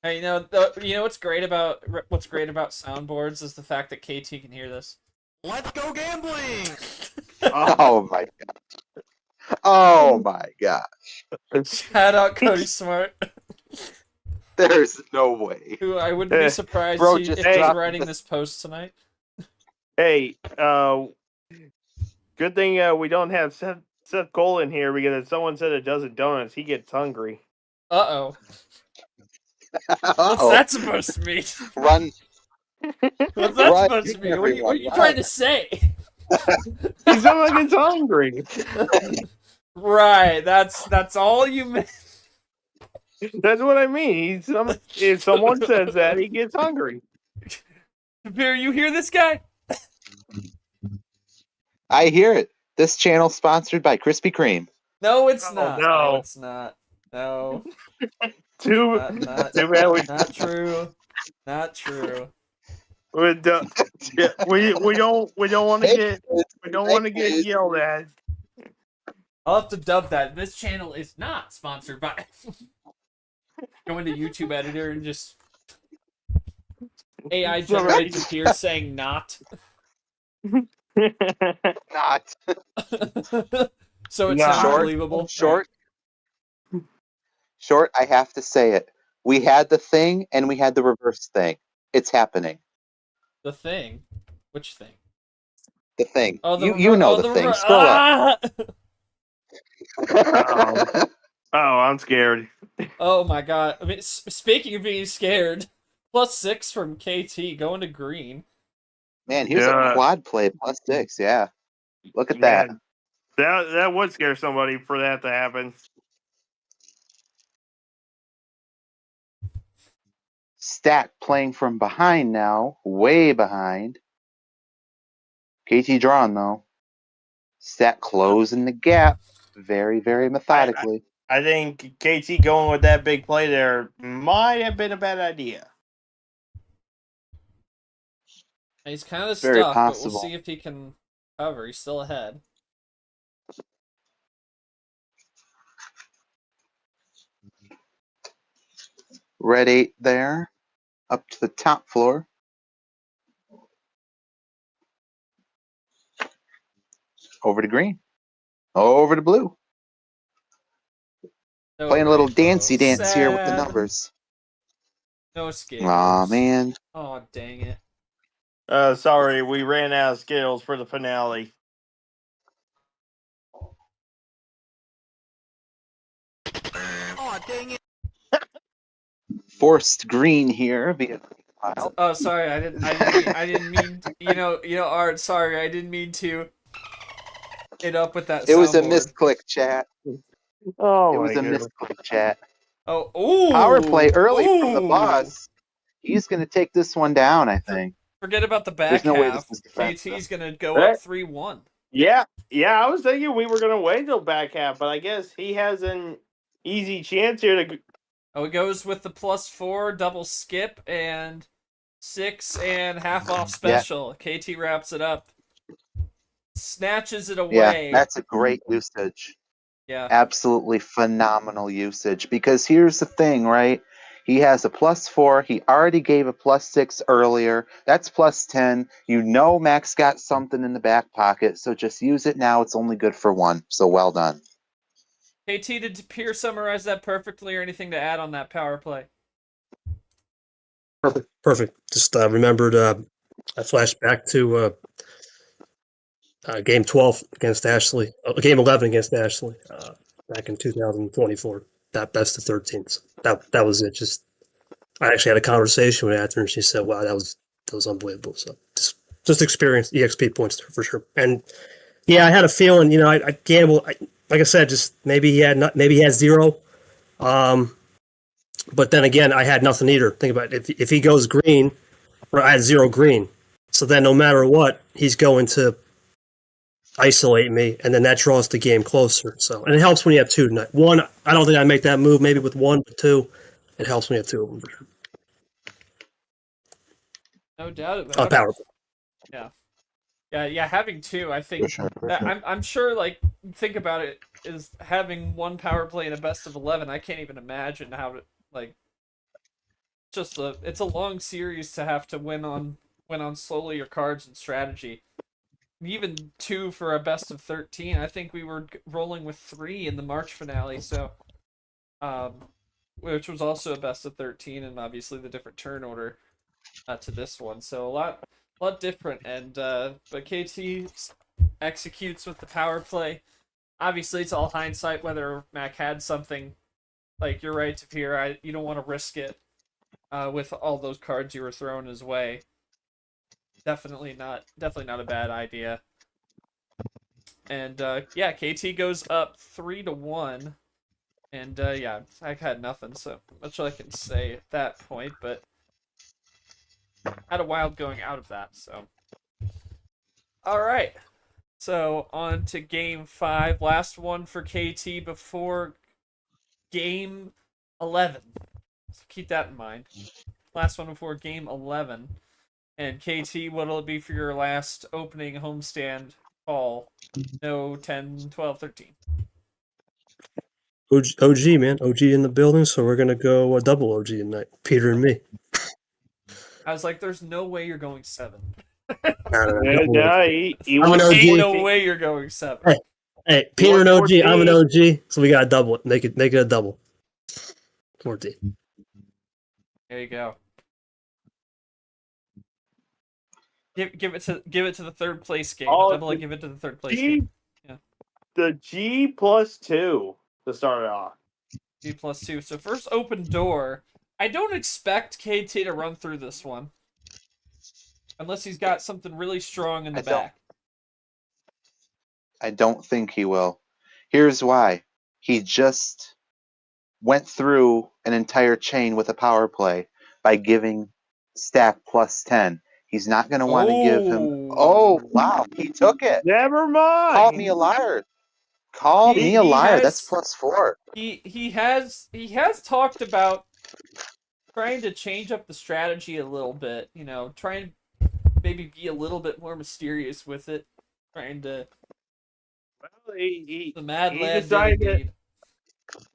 Hey, you know what's great about soundboards is the fact that KT can hear this. Let's go gambling! Oh my god. Oh my god. Shout out Cody Smart, There's no way. who I wouldn't be surprised Bro, if just he's dropped writing this- this post tonight. Hey, good thing we don't have Seth Cole in here because if someone said a dozen donuts, he gets hungry. Uh-oh. What's Uh-oh. that supposed to mean? Run. What's that Run, supposed to mean? What are you everyone, trying run. to say? Someone gets hungry. Right, that's all you meant. That's what I mean. If someone says that, he gets hungry. Kabir, you hear this guy? I hear it. This channel sponsored by Krispy Kreme. No, it's Oh, not. no. It's not. No, Too not bad not true. Not true. we don't want to get yelled at. I'll have to dub that. This channel is not sponsored by. Go into YouTube editor and just AI generated Kabir saying not. Not. So it's No. not Short, believable. Short, I have to say it. We had the thing and we had the reverse thing. It's happening. The thing. Which thing? The thing. Oh, You know the thing. Scroll up. Oh, I'm scared. Oh my god. I mean, speaking of being scared, +6 from KT going to green. Man, here's Yeah. a quad play +6. Yeah. Look at that. Man, that would scare somebody for that to happen. Stack playing from behind now. Way behind. KT drawn, though. Stack closing the gap. Very, very methodically. I think KT going with that big play there might have been a bad idea. He's kind of Very stuck, but possible. we'll see if he can cover. He's still ahead. Red 8 there. Up to the top floor. Over to green. Over to blue. No Playing a little rainbow. dancey dance here with the Sad. numbers. No Skittles. Aw, man. Oh, dang it. Sorry, we ran out of Skittles for the finale. Oh, dang it. Forced green here via file. Oh, sorry. I didn't mean. Art. Sorry, I didn't mean to. It up with that. It was a soundboard. misclick, chat. Oh, It was a misclick, chat. Oh, ooh. Power play early from the Ooh. boss. He's going to take this one down, I think. Forget about the back There's no way half. this is defensive. KT's gonna go up 3-1. Yeah, I was thinking we were gonna wait till back half, but I guess he has an easy chance here to. Oh, it goes with the +4 double skip and 6 and half off special. KT wraps it up. Snatches it away. Yeah, that's a great usage. Yeah. Absolutely phenomenal usage. Because here's the thing, right? He has a +4. He already gave a +6 earlier. That's +10. You know Max got something in the back pocket, so just use it now. It's only good for one. So well done. KT, did Pierre summarize that perfectly or anything to add on that power play? Perfect. Just remembered I flashed back to game 12 against Ashley, game 11 against Ashley back in 2024. That best of 13th. That was it. Just I actually had a conversation with her after, and she said, "Wow, that was unbelievable." So just experience EXP points for sure. And yeah, I had a feeling. I gamble. Like I said, just maybe he had 0. But then again, I had nothing either. Think about it. If he goes green, I had 0 green. So then no matter what, he's going to isolate me, and then that draws the game closer. So, and it helps when you have 2 tonight. 1, I don't think I make that move. Maybe with 1, but 2, it helps when you have 2 of them. For sure. No doubt about it. Power. Yeah. Having 2, I think. I'm sure. Like, think about it. Is having 1 power play in a best of 11. I can't even imagine how to it's a long series to have to win on slowly your cards and strategy. Even 2 for a best of 13. I think we were rolling with 3 in the March finale, so which was also a best of 13, and obviously the different turn order to this one. So a lot different, and but KT executes with the power play. Obviously, it's all hindsight whether Mac had something. Like, you're right, Tapir. You don't want to risk it with all those cards you were throwing his way. Definitely not a bad idea. And yeah, KT goes up 3-1. And yeah, I had nothing, so much I can say at that point, but had a wild going out of that, so. Alright. So on to game 5. Last one for KT before game 11. So keep that in mind. Last one before game 11. And KT, what'll it be for your last opening homestand call? No 10, 12, 13. OG, man. OG in the building, so we're going to go a double OG tonight. Peter and me. I was like, there's no way you're going 7. No, he I'm an was OG. Ain't no way you're going 7. Hey, Peter and OG, 14. I'm an OG, so we got to double it. Make it a double. 14. There you go. Give it to the third place game. Oh, Double it, give it to the third place game. Yeah. The G+2 to start it off. G+2. So first open door. I don't expect KT to run through this one. Unless he's got something really strong in the back. I don't think he will. Here's why. He just went through an entire chain with a power play by giving Stack +10. He's not going to want to give him... Oh, wow. He took it. Never mind. Called me a liar. Call me a liar. That's +4. He has talked about trying to change up the strategy a little bit. You know, trying maybe be a little bit more mysterious with it. Trying to... Well, the mad lad decided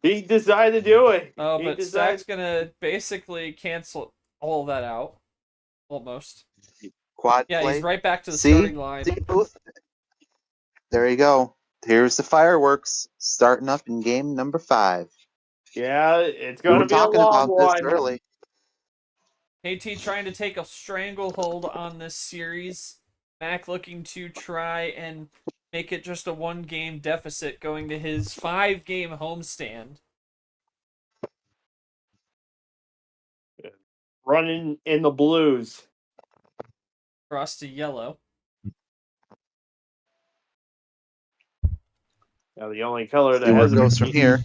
he decided to do it. Oh, but Stack's gonna basically cancel all of that out. Almost. Quad Yeah, play. he's right back to the starting line. See, Booth? There you go. Here's the fireworks starting up in game number 5. Yeah, it's We going were to be a talking long about this one. early. KT trying to take a stranglehold on this series. Mac looking to try and make it just a 1-game deficit going to his 5-game homestand. Running in the blues. Across to yellow. Now the only color that See where it hasn't goes from here.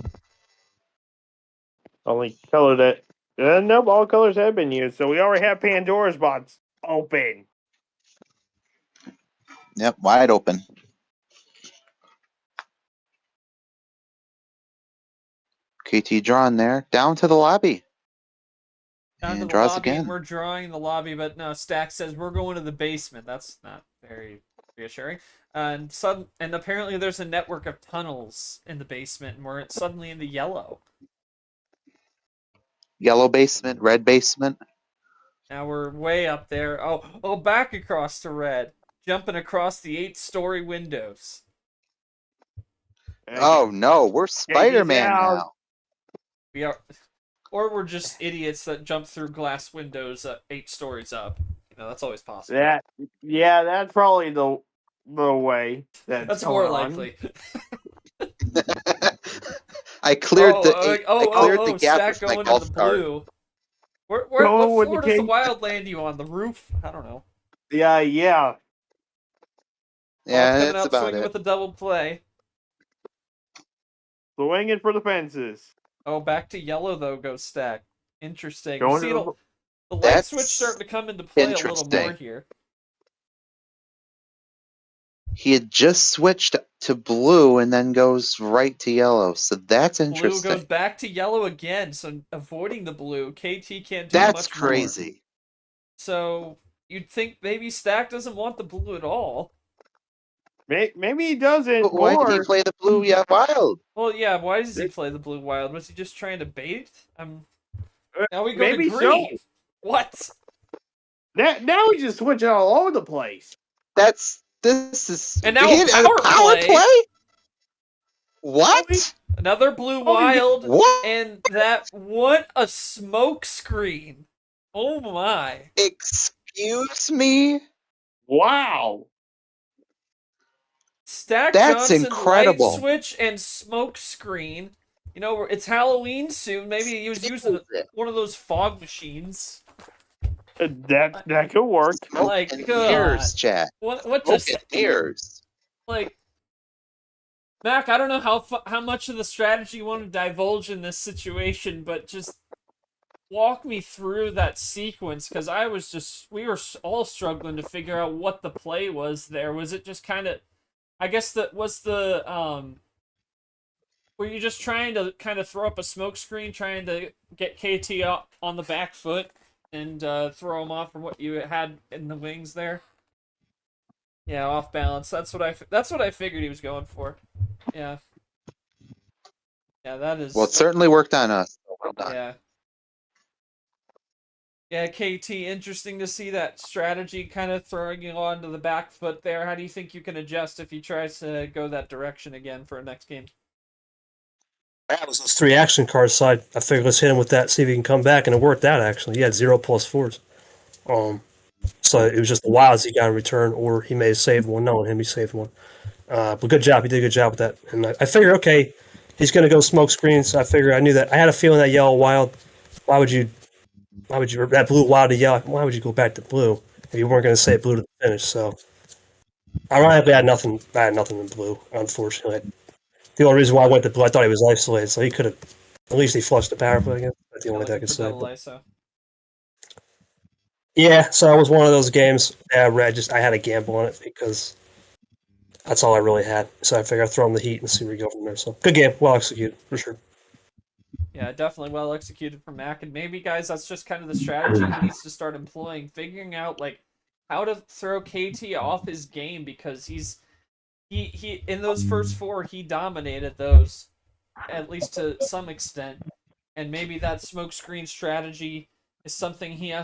Only color that nope, all colors have been used. So we already have Pandora's box open. Yep, wide open. KT drawing there. Down to the lobby. Down to And the draws lobby, again. and we're drawing in the lobby, but no, Stack says we're going to the basement. That's not very reassuring. And apparently there's a network of tunnels in the basement, and we're suddenly in the yellow. Yellow basement, red basement. Now we're way up there. Oh, back across to red. Jumping across the 8-story windows. Oh no, we're Spider-Man out. now. We are, or we're just idiots that jump through glass windows 8 stories up. You know, that's always possible. That's probably the way That's more likely. I cleared the gap Stack with my going golf to the cart. blue. What Going with floor the does the king. wild land you on? The roof? I don't know. Yeah. Yeah, Coming that's up, about swinging it. with a double play. Swinging for the fences. Oh, back to yellow though goes Stack. Interesting. Going See, to the light That's switch starting to come into play a little more interesting. here. He had just switched to blue and then goes right to yellow, so that's Blue interesting. goes back to yellow again, so avoiding the blue. KT can't do That's much more. crazy. So you'd think maybe Stack doesn't want the blue at all. Maybe he doesn't. But why did he play the blue yet wild? Well, yeah, why does he play the blue wild? Was he just trying to bait? Now we go Maybe to green. so. What? Now we just switch it all over the place. This is And now a power play? What? Another blue Oh, yeah. wild. What? And what a smoke screen. Oh my. Excuse me? Wow. Stack That's Johnson, light incredible. switch, and smoke screen. You know, it's Halloween soon. Maybe he was using one of those fog machines. That could work. Smoke Like, and God. mirrors, chat. What Smoke just and mirrors. like Mac? I don't know how much of the strategy you want to divulge in this situation, but just walk me through that sequence because we were all struggling to figure out what the play was there. Was it just kind of, I guess were you just trying to kind of throw up a smoke screen, trying to get KT up on the back foot and throw him off from what you had in the wings there? Yeah, off balance. That's what I figured he was going for. Yeah. Yeah, that is. Well, it certainly worked on us. Well done. Yeah. Yeah, KT, interesting to see that strategy kind of throwing you onto the back foot there. How do you think you can adjust if he tries to go that direction again for a next game? That was those 3 action cards, so I figured let's hit him with that, see if he can come back, and it worked out actually. He had 0+4s. So it was just the wilds he got in return, or he may have saved one. Knowing him, he saved one. But good job. He did a good job with that. And I figured, okay, he's going to go smoke screens. I figured, I knew that. I had a feeling that yellow wild, that blue wild to yellow, why would you go back to blue if you weren't going to say blue to the finish? So ironically, I had nothing in blue, unfortunately. The only reason why I went to blue, I thought he was isolated, so he could have, at least he flushed the power play again. That's the only thing I could say. But, yeah, so it was one of those games. Yeah, I had a gamble on it because that's all I really had. So I figured I'd throw him the heat and see where we go from there. So good game, well executed for sure. Yeah, definitely well executed from Mac, and maybe guys, that's just kind of the strategy he needs to start employing, figuring out like how to throw KT off his game because he in those first 4 he dominated those at least to some extent, and maybe that smoke screen strategy is something he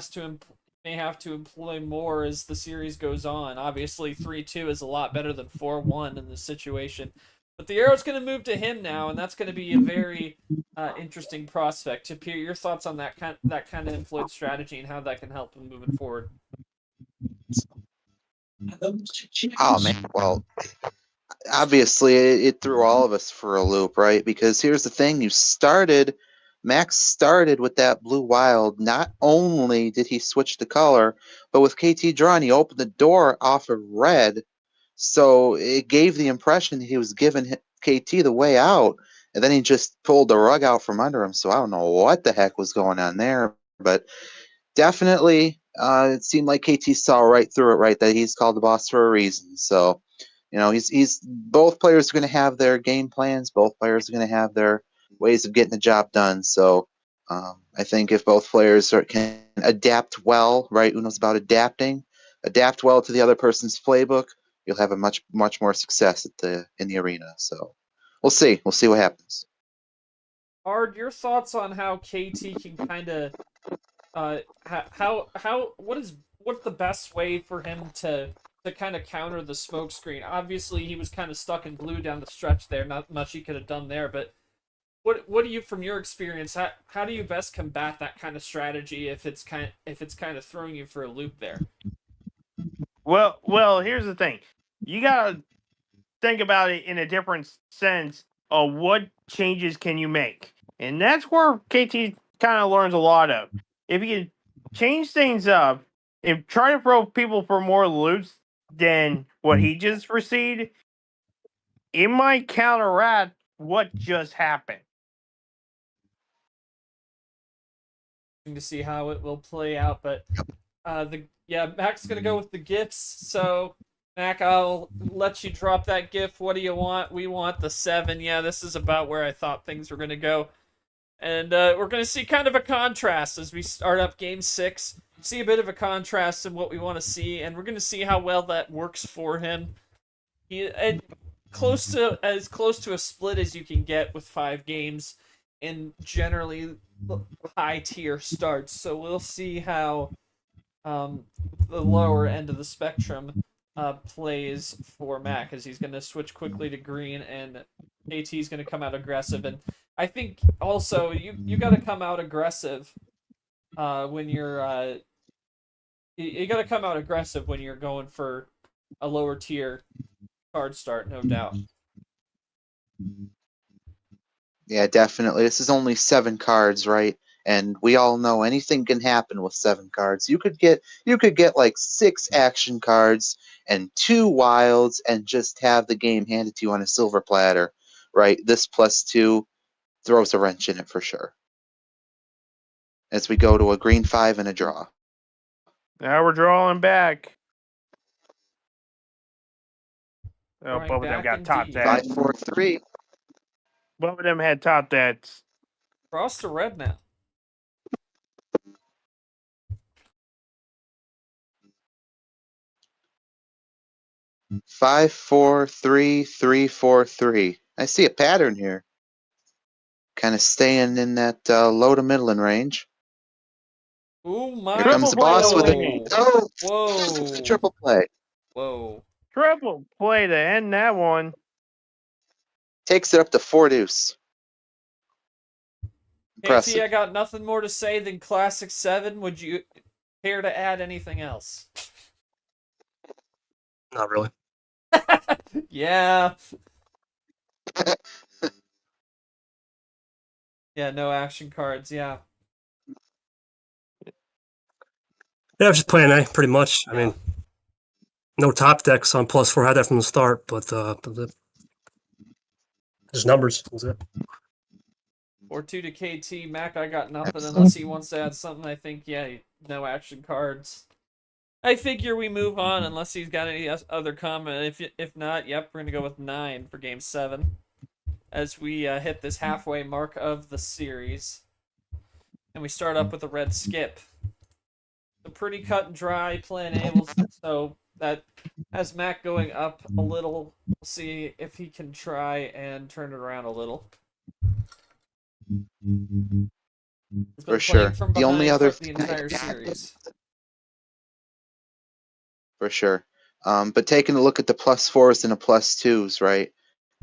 may have to employ more as the series goes on. Obviously, 3-2 is a lot better than 4-1 in this situation. But the arrow's going to move to him now, and that's going to be a very interesting prospect. Tapir, your thoughts on that kind of employed strategy and how that can help him moving forward? Oh man, well, obviously it threw all of us for a loop, right? Because here's the thing: Max started with that blue wild. Not only did he switch the color, but with KT drawn, he opened the door off of red. So it gave the impression that he was giving KT the way out, and then he just pulled the rug out from under him. So I don't know what the heck was going on there, but definitely it seemed like KT saw right through it, right? That he's called the boss for a reason. So, he's both players are going to have their game plans. Both players are going to have their ways of getting the job done. So I think if both players can adapt well, right? Uno's about adapting. Adapt well to the other person's playbook. You'll have a much more success in the arena. So we'll see. We'll see what happens. Ard, your thoughts on how KT can kind of what's the best way for him to kind of counter the smoke screen? Obviously, he was kind of stuck in blue down the stretch there. Not much he could have done there, but what do you, from your experience, how do you best combat that kind of strategy if it's kind of throwing you for a loop there? Well, here's the thing. You gotta think about it in a different sense of what changes can you make, and that's where KT kind of learns a lot of. If you can change things up, if try to throw people for more loops than what he just received, it might counteract what just happened. To see how it will play out, but Mac's gonna go with the gifts. So Mac, I'll let you drop that gift. What do you want? We want the 7. Yeah, this is about where I thought things were gonna go, and we're gonna see kind of a contrast as we start up Game 6. See a bit of a contrast in what we want to see, and we're gonna see how well that works for him. As close to a split as you can get with 5 games. And generally, high tier starts. So we'll see how the lower end of the spectrum plays for Mack, as he's going to switch quickly to green, and KT's going to come out aggressive. And I think also you got to come out aggressive when you're you got to come out aggressive when you're going for a lower tier card start, no doubt. Yeah, definitely. This is only 7 cards, right? And we all know anything can happen with 7 cards. You could get like 6 action cards and 2 wilds and just have the game handed to you on a silver platter, right? This +2 throws a wrench in it for sure. As we go to a green 5 and a draw. Now we're drawing back. Oh, Drawing both of them back got top indeed. that. 5, 4, 3. Both of them had top that. Cross to red now. Five, 4, 3, 3, 4, 3. I see a pattern here. Kind of staying in that low to middling range. Ooh, my. Here comes the Triple play boss with only. a oh, Whoa. triple play. Whoa. Triple play to end that one. Takes it up to 4 deuce. KT, Impressive. I got nothing more to say than Classic 7. Would you care to add anything else? Not really. Yeah. Yeah, no action cards, yeah. Yeah, I was just playing A pretty much. I mean, no top decks on +4. Had that from the start, but just numbers. That's it. 4-2 to KT. Mac, I got nothing unless he wants to add something. I think, yeah, no action cards. I figure we move on unless he's got any other comment. If not, yep, we're going to go with 9 for Game 7 as we hit this halfway mark of the series. And we start up with a red skip. A pretty cut and dry plan A, so that has Mac going up a little. We'll see if he can try and turn it around a little. For sure. From The only behind other for the entire series. For sure. But taking a look at the +4s and the +2s, right?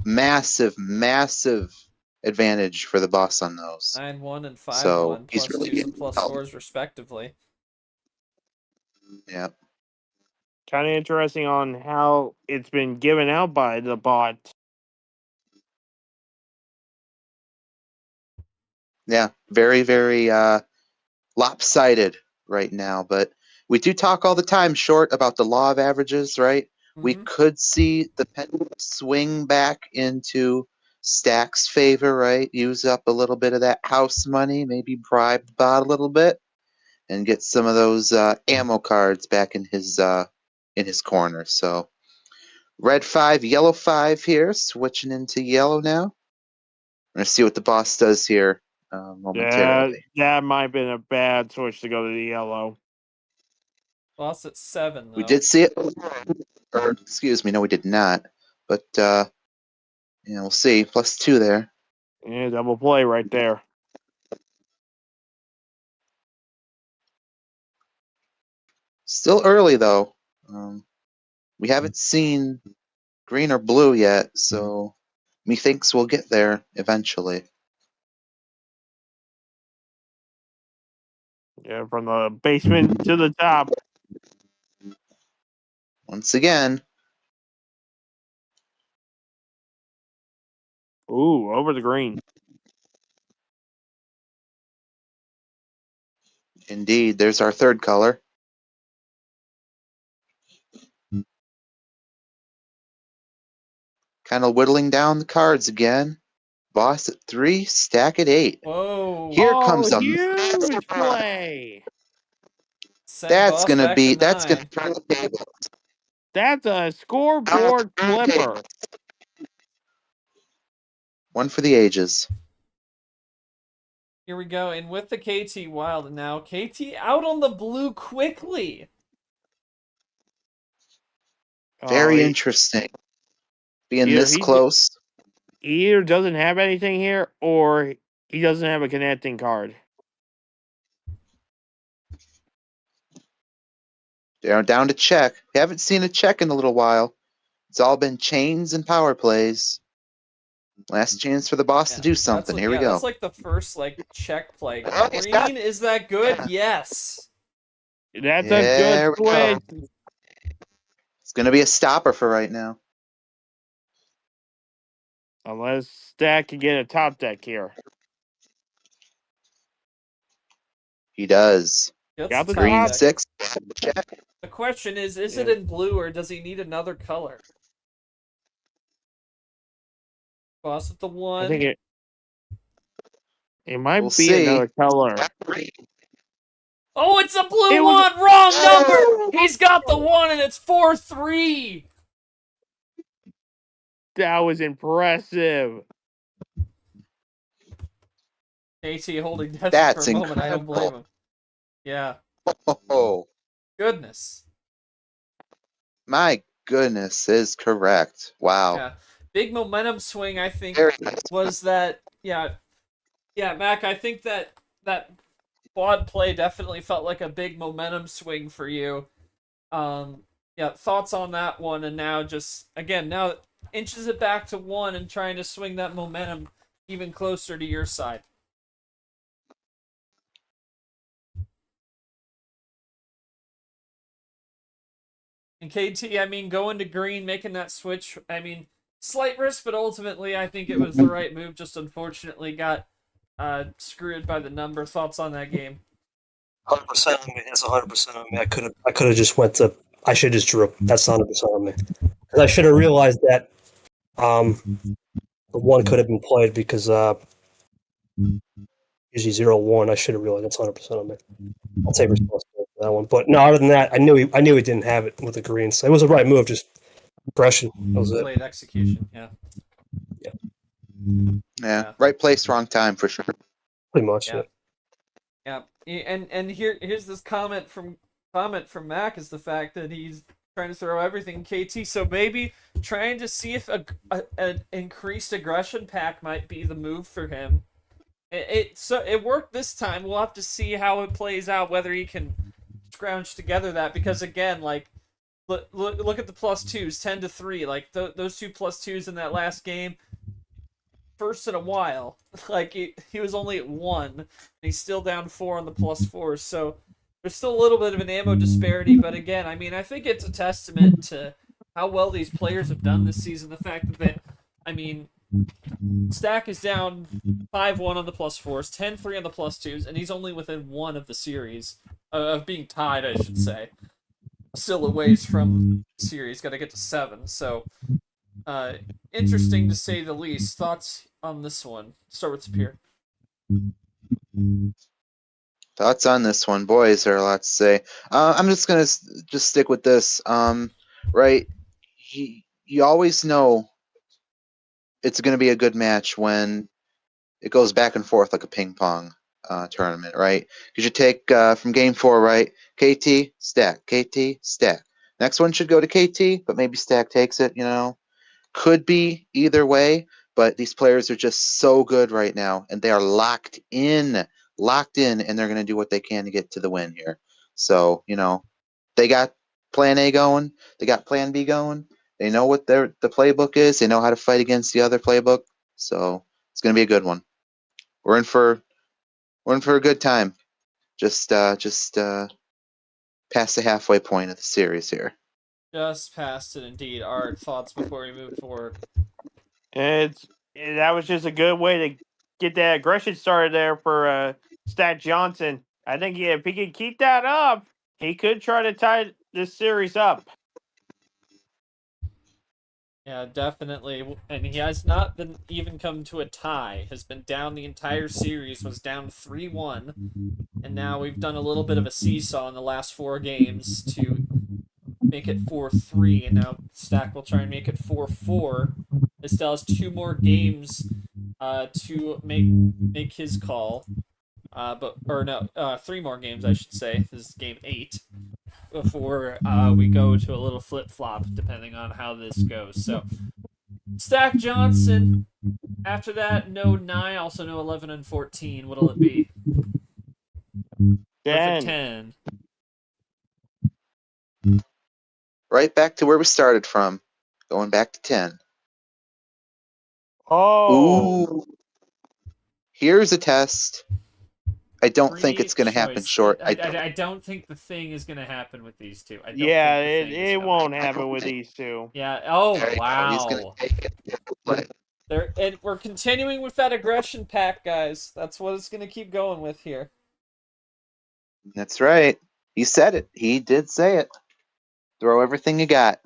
Massive, massive advantage for the boss on those. 9-1 and 5-1, So he's plus really 2s and getting +4s respectively. Yeah. Kind of interesting on how it's been given out by the bot. Yeah. Very, very lopsided right now. But we do talk all the time, Short, about the law of averages, right? We could see the pendulum swing back into Stack's favor, right? Use up a little bit of that house money, maybe bribe the bot a little bit, and get some of those ammo cards back in his corner. So red 5, yellow 5 here, switching into yellow now. We're gonna see what the boss does here momentarily. That might have been a bad switch to go to the yellow. Boss at 7, though. We did see it, or excuse me, no, we did not. But yeah, we'll see. +2 there. Yeah, double play right there. Still early though. We haven't seen green or blue yet, so methinks we'll get there eventually. Yeah, from the basement to the top. Once again, Ooh, over the green. indeed, there's our third color. Kind of whittling down the cards again. Boss at 3, stack at 8. Whoa. Here comes a huge play. That's gonna be turn the table. That's a scoreboard flipper. One for the ages. Here we go, and with the KT Wild now, KT out on the blue quickly. Very interesting. Being this close. He either doesn't have anything here, or he doesn't have a connecting card. They're down to check. We haven't seen a check in a little while. It's all been chains and power plays. Last chance for the boss to do something. Here we go. That's like the first check play. Oh, he's got Green, is that good? Yes. That's There a we good go. switch. It's going to be a stopper for right now. Unless Stack can get a top deck here. He does. That's Got the a Green top. deck. 6. Check. The question is it in blue or does he need another color? Boss with the I 1. think it might We'll be see. another color. Oh, it's a blue It was- 1! Wrong number! He's got the 1 and it's 4-3! That was impressive. AT holding death That's for a moment. I don't blame incredible. him. Yeah. Oh, Goodness. my goodness is correct. Wow. Yeah. Big momentum swing, I think, Very nice. was that. Yeah, Mac, I think that quad play definitely felt like a big momentum swing for you. Thoughts on that one, and now now inches it back to 1 and trying to swing that momentum even closer to your side. And KT, I mean, going to green, making that switch, I mean, slight risk, but ultimately I think it was the right move. Just unfortunately got screwed by the number. Thoughts on that game? 100% on me. That's 100% on me. I could have just went to. I should have just drew. That's 100% on me. Because I should have realized that the 1 could have been played because usually 0-1. I should have realized that's 100% on me. I'll take responsibility for that one. But no, other than that, I knew he didn't have it with the green. So it was the right move. Just impression. That was it. Late execution. Yeah. Yeah. Right place, wrong time for sure. Pretty much. Yeah. And here's this comment from Mac is the fact that he's trying to throw everything KT. So maybe trying to see if an increased aggression pack might be the move for him. It worked this time. We'll have to see how it plays out, whether he can scrounge together that, because again, like look at the +2s, 10-3. Like those 2 +2s in that last game. First in a while, like he was only at 1, and he's still down 4 on the +4s. So there's still a little bit of an ammo disparity, but again, I mean, I think it's a testament to how well these players have done this season. The fact that Stack is down 5-1 on the +4s, 10-3 on the +2s, and he's only within 1 of the series of being tied, I should say. Still a ways from the series, got to get to 7. So interesting to say the least. Thoughts on this one? Start with Sapir. Thoughts on this one, boys? There are a lot to say. I'm just gonna just stick with this. Right, you always know it's gonna be a good match when it goes back and forth like a ping pong tournament, right? Because you take from game 4, right? KT, Stack, KT, Stack. Next one should go to KT, but maybe Stack takes it. Could be either way, but these players are just so good right now, and they are locked in, and they're going to do what they can to get to the win here. So, they got plan A going, they got plan B going, they know what the playbook is, they know how to fight against the other playbook, so it's going to be a good one. We're in for a good time. Just past the halfway point of the series here. Just past it, indeed. Art, thoughts before we move forward? That was just a good way to get that aggression started there for Stat Johnson. I think if he could keep that up, he could try to tie this series up. Yeah, definitely. And he has not been even come to a tie. Has been down the entire series, was down 3-1. And now we've done a little bit of a seesaw in the last 4 games to make it 4-3. And now Stack will try and make it 4-4. It still has 2 more games to make his call. 3 more games, I should say. This is game 8. Before we go to a little flip-flop, depending on how this goes. So, Stack Johnson. After that, no 9, also no 11 and 14. What'll it be? 10. 10. Right back to where we started from. Going back to 10. Oh. Ooh. Here's a test. I don't think Free it's going to happen choice. short. I don't think the thing is going to happen with these two. I don't Yeah, think the thing is it coming. won't happen with these two. Yeah. Oh, There you go. He's gonna wow. take it. And we're continuing with that aggression pack, guys. That's what it's going to keep going with here. That's right. He said it. He did say it. Throw everything you got.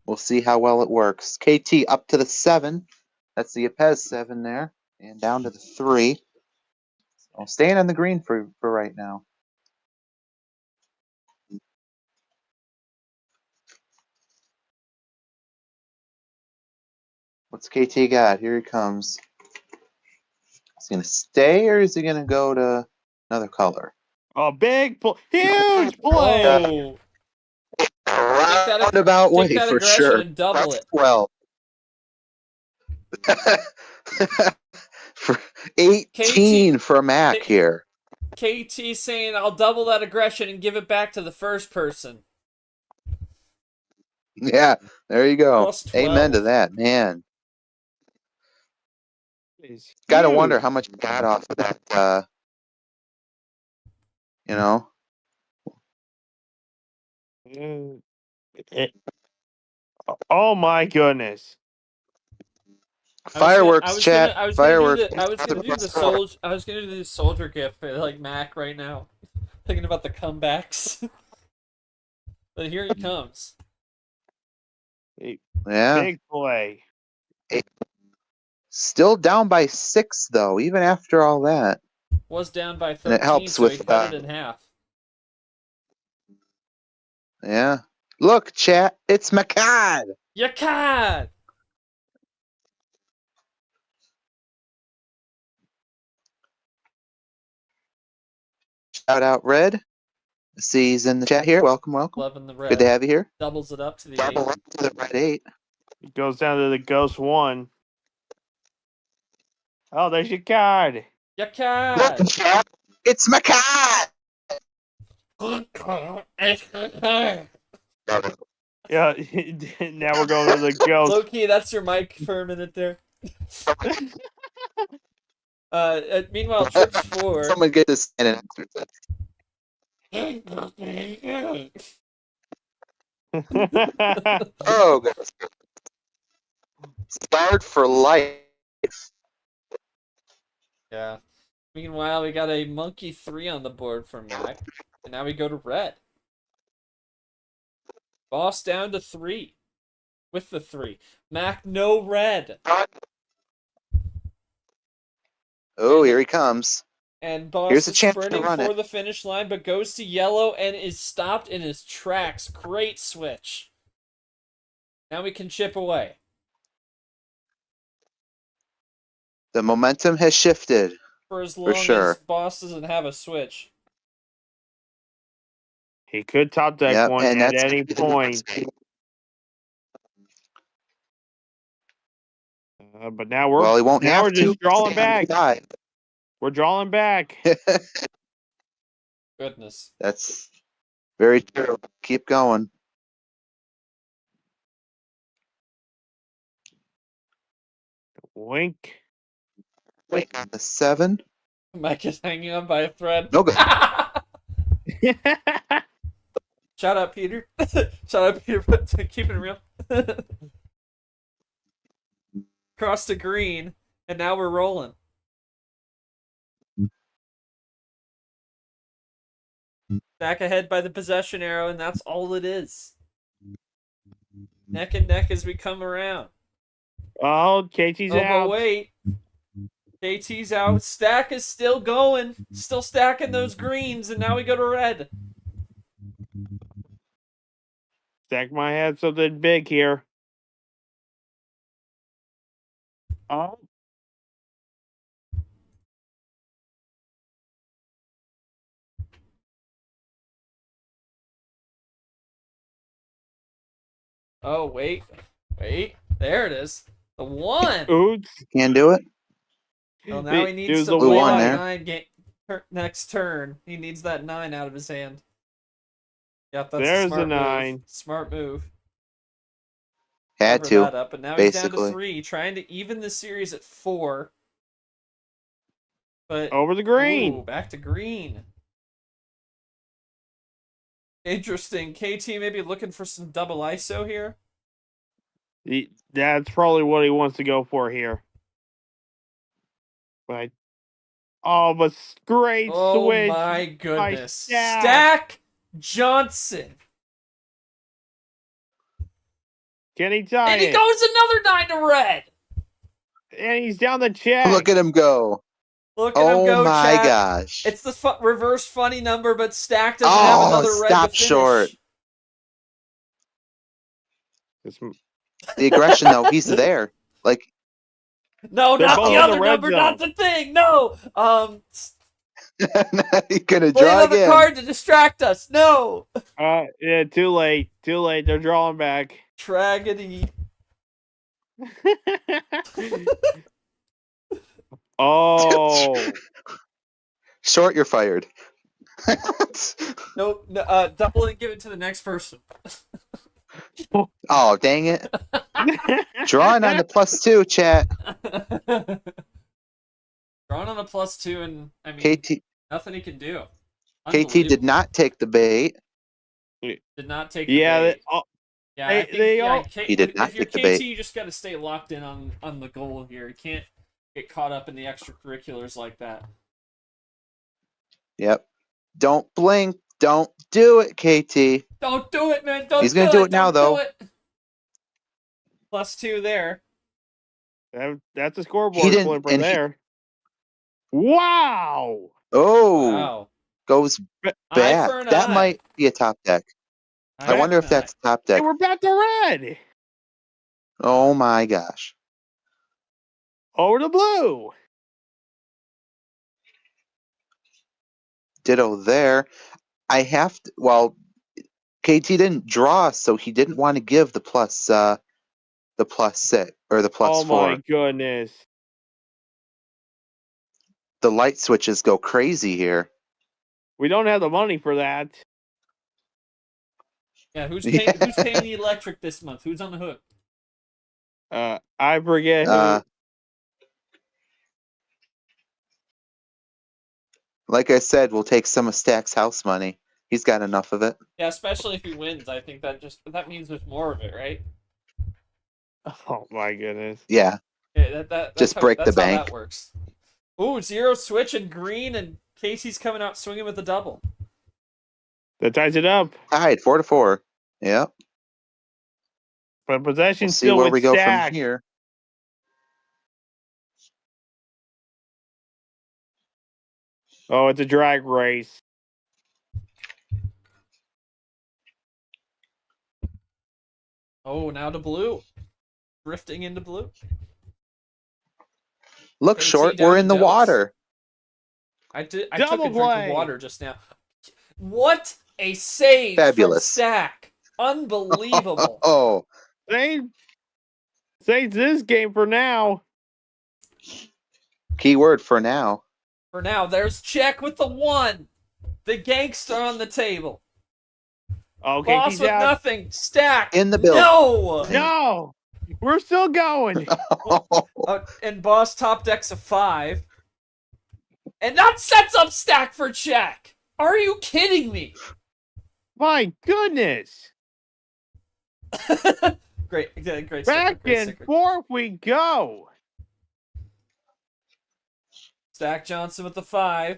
We'll see how well it works. KT up to the 7. That's the Ypez 7 there. And down to the 3. So staying on the green for right now. What's KT got? Here he comes. Is he going to stay or is he going to go to another color? A big play. Huge play. Oh. Roundabout Take way that for aggression sure. and double it. 12. For 18 for Mack here. KT saying, I'll double that aggression and give it back to the first person. Yeah, there you go. Plus 12. Amen to that, man. Gotta wonder how much he got off of that, you know. Oh my goodness. Fireworks, chat. Fireworks. I was gonna do the soldier gif for like Mac right now. Thinking about the comebacks. But here he comes. Yeah. Big play. Still down by 6 though, even after all that. Was down by 13, And it helps so with he cut it in half. Yeah. Look, chat, it's Mackad. You can! Shout out Red. See he's in the chat here. Welcome, welcome. Loving the red. Good to have you here. Doubles it up to the Double 8. up to the red 8. It goes down to the ghost 1. Oh, there's your card. You can! Look, chat, it's Mackad. Yeah, now we're going to the ghost. Low-key, that's your mic for a minute there. Meanwhile, Trips 4. Someone get this in an Oh, God. Scarred for life. Yeah. Meanwhile, we got a monkey 3 on the board for Mac. And now we go to red. Boss down to 3. With the 3. Mac, no red. Oh, here he comes. And Boss Here's a is chance to sprinting run for it. the finish line, but goes to yellow and is stopped in his tracks. Great switch. Now we can chip away. The momentum has shifted. For as long sure. as Boss doesn't have a switch. He could top deck Yep, one and at that's any point. But now we're Well, he won't have we're to. just drawing back. 5. We're drawing back. Goodness. That's very true. Keep going. Wink. Wait, on the 7. Mike is hanging on by a thread. No good. Shout out, Peter. Shout out, Peter, for keeping it real. Cross to green, and now we're rolling. Back ahead by the possession arrow, and that's all it is. Neck and neck as we come around. Oh, KT's out. But wait. KT's out. Stack is still going. Still stacking those greens, and now we go to red. Stack might have something big here. Oh. Oh, wait. Wait. There it is. The 1. Oops. Can't do it. Well, now he needs There's to the play one that there. 9 next turn. He needs that 9 out of his hand. Yep, that's There's a smart a 9. move. Smart move. Had Cover to, that up, but now he's down to basically. 3, trying to even the series at 4. But Over the green. ooh, back to green. Interesting. KT maybe looking for some double ISO here. That's probably what he wants to go for here. But great Oh switch. my goodness. Stack. Stack Johnson. Can he tie And he it? goes another 9 to red. And he's down the check. Look at him go. Look at him Oh go, my chat. gosh. It's the reverse funny number, but Stack doesn't have another red stop to finish. short. It's- The aggression, though, he's there. Like, No, They're not both the in the other red number, zone. not the thing. No. he's gonna Play draw another again. card to distract us. No. yeah, too late. Too late. They're drawing back. Tragedy. Oh. Short, you're fired. Nope. No, double and give it to the next person. Oh, dang it. Drawing on the +2, chat. Drawn on a +2, and I mean, KT nothing he can do. KT did not take the bait. Did not take the Yeah, bait. they- Yeah, they- I think, they yeah, all- He did not if you're take the KT, bait. you just got to stay locked in on the goal here. You can't get caught up in the extracurriculars like that. Yep. Don't blink. Don't do it, KT. Don't do it, man. Don't He's gonna do it now, Don't though. do it. +2 there. that's a He scoreboard didn't- flipper and he- there. Wow. Oh, Wow. goes Eye back. for an That eye. might be a top deck. I Eye wonder for if an that's top Hey, deck. we're back to red. Oh my gosh. Over to blue. Ditto there. I have to. Well, KT didn't draw, so he didn't want to give the +6 or the +4. Oh my goodness. The light switches go crazy here. We don't have the money for that. Yeah, who's paying the electric this month? Who's on the hook? I forget who. Like I said, we'll take some of Stack's house money. He's got enough of it. Yeah, especially if he wins. I think that means there's more of it, right? Oh my goodness. Yeah. Yeah, that's Just break the that's how bank. that works. Ooh, 0 switch and green, and Casey's coming out swinging with a double. That ties it up. Tied 4-4. Yep. But possession We'll see still where with we go Stack. from here. Oh, it's a drag race. Oh, now to blue. Drifting into blue. Look, KT short. down We're to in the dose. water. I took a Double drink play. of water just now. What a save Fabulous. from Stack. Unbelievable. Oh, Saves this game for now. keyword for now. For now, there's check with the 1. The gangster on the table. Okay, Boss he's with out. nothing. Stack. In the building. No! No, we're still going. And boss top decks a 5. And that sets up Stack for check. Are you kidding me? My goodness. Great sticker, Back great and sticker. forth we go. Stack Johnson with the 5.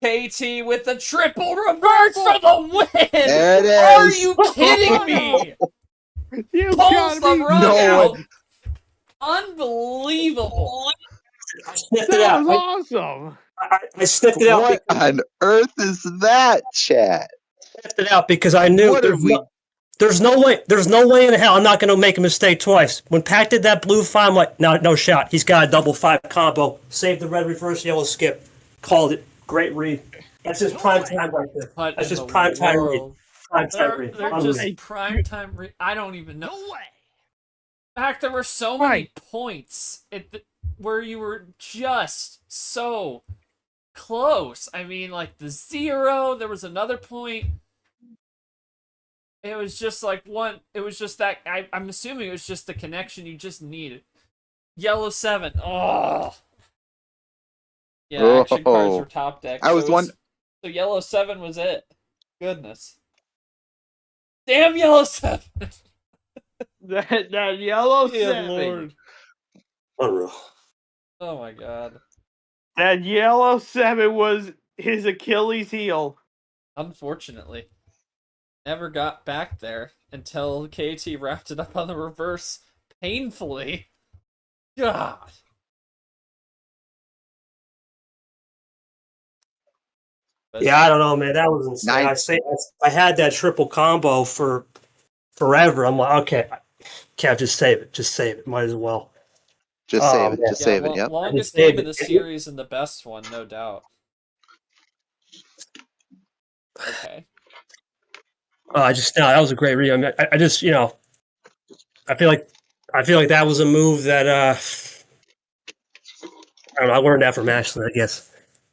KT with the triple reverse for the win! There it Are is. you kidding me? You Pulls gotta the be rug No out. Unbelievable. I sniffed it That out. was awesome. I sniffed it out. What on earth is that, chat? Sniffed it out because I knew What are we? there's no way in hell I'm not going to make a mistake twice. When Pac did that blue 5, I'm like, no shot. He's got a double 5 combo. Save the red reverse yellow skip. Called it. Great read. That's just prime time right there. What That's in just the prime time read. world? Prime time They're read. just Unreal. prime time. I don't even know. No way. In fact, there were so many Right. points where you were just so close. I mean, like the 0. There was another point It was just like one. It was just that. I'm assuming it was just the connection you just needed. Yellow 7. Oh. Yeah, action cards were top deck. I was one. So Yellow 7 was it. Goodness. Damn Yellow 7. That yellow Good 7. Lord. Unreal. Oh my god. That yellow 7 was his Achilles heel. Unfortunately. Never got back there until KT wrapped it up on the reverse painfully. God. But Yeah, I don't know, man. That was insane. I had that triple combo for forever. I'm like, okay, can't just save it. Just save it. Might as well. Just save it. Man. Just save it. Yep. Longest I just game of saved the it. series and the best one, no doubt. Okay. That was a great read. I mean, I just, I feel like that was a move that I don't know. I learned that from Ashley, I guess.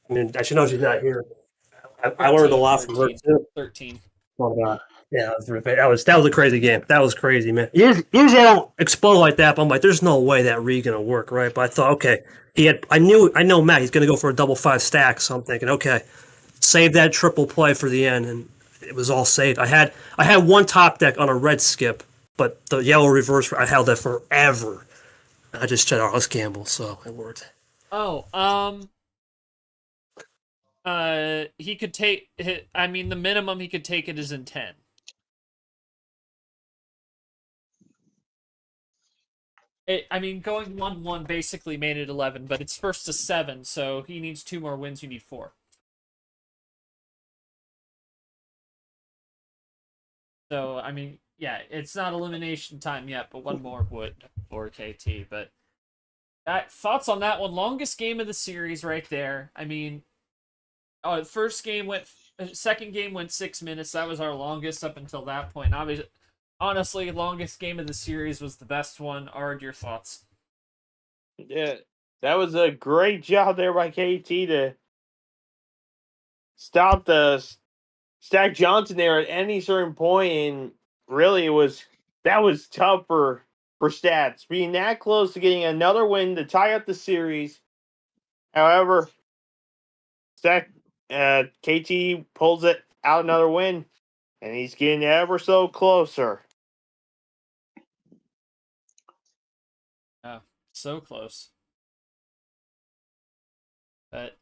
I mean, I should know she's not here. I learned a lot from her too. 13. Oh God. Yeah, that was a crazy game. That was crazy, man. Usually I don't explode like that, but I'm like, there's no way that read gonna work, right? But I thought, okay, I know Matt, he's gonna go for a double 5 stack, so I'm thinking, okay, save that triple play for the end, and it was all saved. I had one top deck on a red skip, but the yellow reverse, I held that forever. I just said, oh, let's gamble, so it worked. Oh, he could take. I mean, the minimum he could take it is in 10. I mean, going 1-1 basically made it 11, but it's first to 7, so he needs 2 more wins. You need 4. So, I mean, yeah, it's not elimination time yet, but 1 more would for KT. But thoughts on that one? Longest game of the series right there. I mean, second game went 6 minutes. That was our longest up until that point. Obviously, honestly, longest game of the series was the best one. Ard, your thoughts? Yeah, that was a great job there by KT to stop the Stack Johnson there at any certain point, and really that was tough for Stats being that close to getting another win to tie up the series. However, KT pulls it out another win, and he's getting ever so closer. Oh, so close. But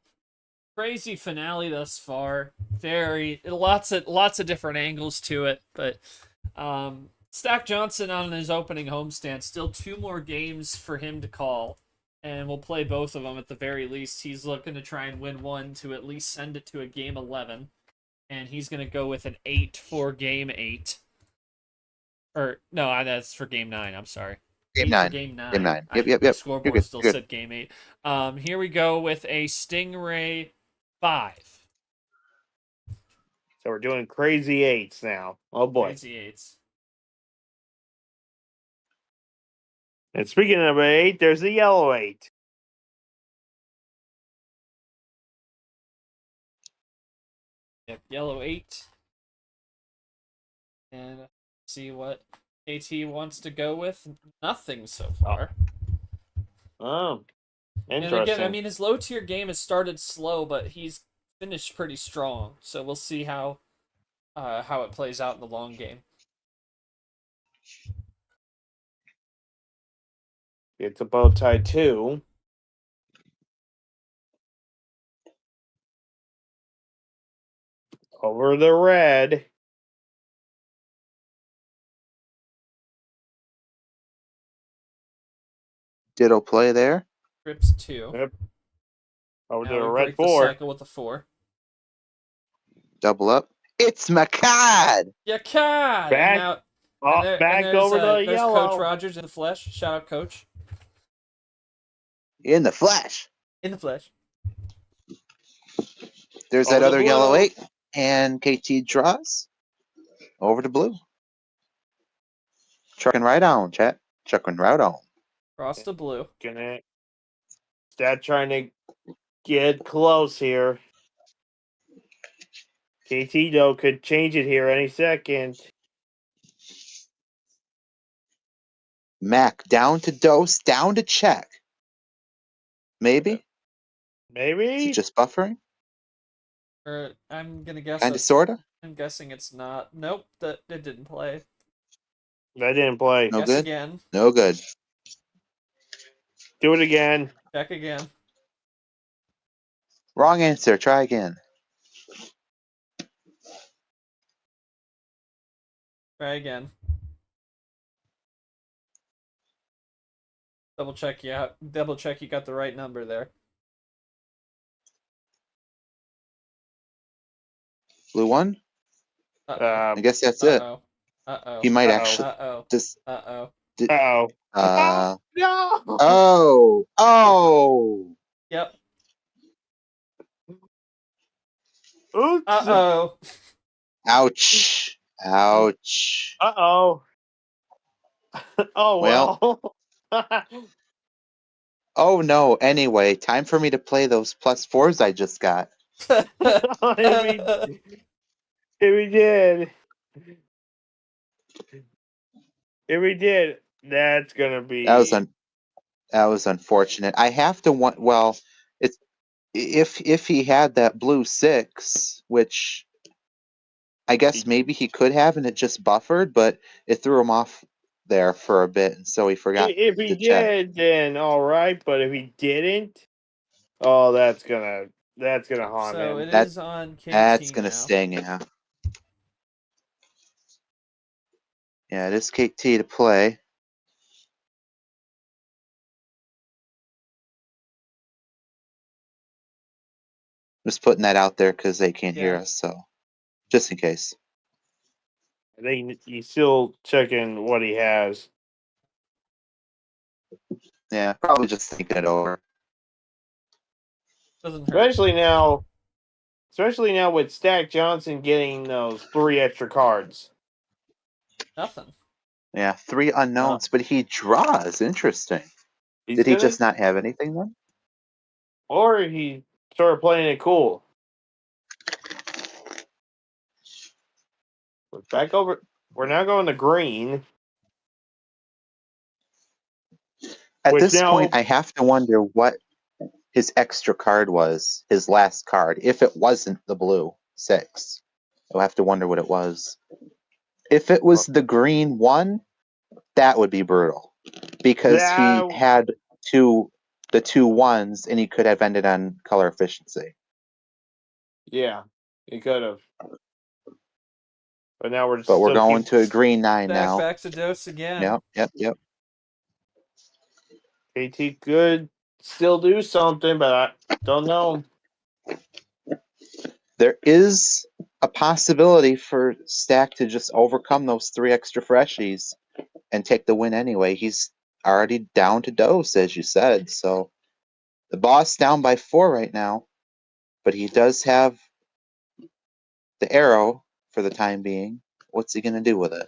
crazy finale thus far. Very lots of different angles to it, but Stack Johnson on his opening homestand, still 2 more games for him to call, and we'll play both of them at the very least. He's looking to try and win one to at least send it to a game 11, and he's going to go with an 8 for game 8. Or no, that's for game 9. I'm sorry. Game 9. Game 9. Game 9. Yep. The scoreboard Good, still good. said game 8. Here we go with a Stingray 5. So we're doing crazy 8s now. Oh boy. Crazy 8s. And speaking of 8, there's the yellow 8. Yep, yellow 8. And see what KT wants to go with. Nothing so far. Oh, interesting. And again, I mean, his low tier game has started slow, but he's finished pretty strong. So we'll see how it plays out in the long game. It's a bow tie 2. Over the red. Ditto play there. Trips 2. Yep. Over Now to the we red break the 4. cycle with the 4. Double up. It's Macad. Yeah, God! Back- back there's, over the there's yellow. Coach Rogers in the flesh. Shout out, Coach. In the flash. In the flesh. There's Over that the other blue. yellow 8. And KT draws. Over to blue. Trucking right on, chat. Trucking right on. Cross to blue. Stat trying to get close here. KT, though, could change it here any second. Mac down to dose, down to check. Maybe? Is Maybe? it just buffering? Or I'm gonna guess Kind of, it's. sort of? I'm guessing it's not. Nope, that it didn't play. I didn't play. No Guess good? again. No good. Do it again. Check again. Wrong answer. Try again. Try again. Double check you out. Double check you got the right number there. Blue one? Uh I guess that's it. oh. Uh He might Uh-oh. actually oh. just. Uh-oh. Uh-oh. No! Oh! Oh! Yep. Oops. Uh-oh. Ouch! Ouch! Uh-oh. Oh, well. Oh no, anyway, time for me to play those +4s I just got. if we did. If we did, that's gonna be... That was unfortunate. I have to want. Well, it's if he had that blue 6, which I guess maybe he could have, and it just buffered, but it threw him off there for a bit, and so he forgot If he to check. did, then all right. But if he didn't, oh, that's gonna haunt So him. it is on KT That's gonna now. sting, yeah. Yeah, it is KT to play. Just putting that out there because they can't hear Yeah. us, so just in case. I think he's still checking what he has. Yeah, probably just thinking it over. Doesn't hurt. Especially now with Stack Johnson getting those 3 extra cards. Nothing. Yeah, 3 unknowns, but he draws. Interesting. Did he just not have anything then? Or he started playing it cool. We're back over. We're now going to green. At Which this now- point, I have to wonder what his extra card was, his last card. If it wasn't the blue 6, I'll have to wonder what it was. If it was the green 1, that would be brutal. Because he had the 2 1s, and he could have ended on color efficiency. Yeah, he could have. But now we're going to a green 9 now. Back to dose again. Yep. KT could still do something, but I don't know. There is a possibility for Stack to just overcome those 3 extra freshies and take the win anyway. He's already down to dose, as you said, so the boss down by 4 right now, but he does have the arrow for the time being. What's he going to do with it?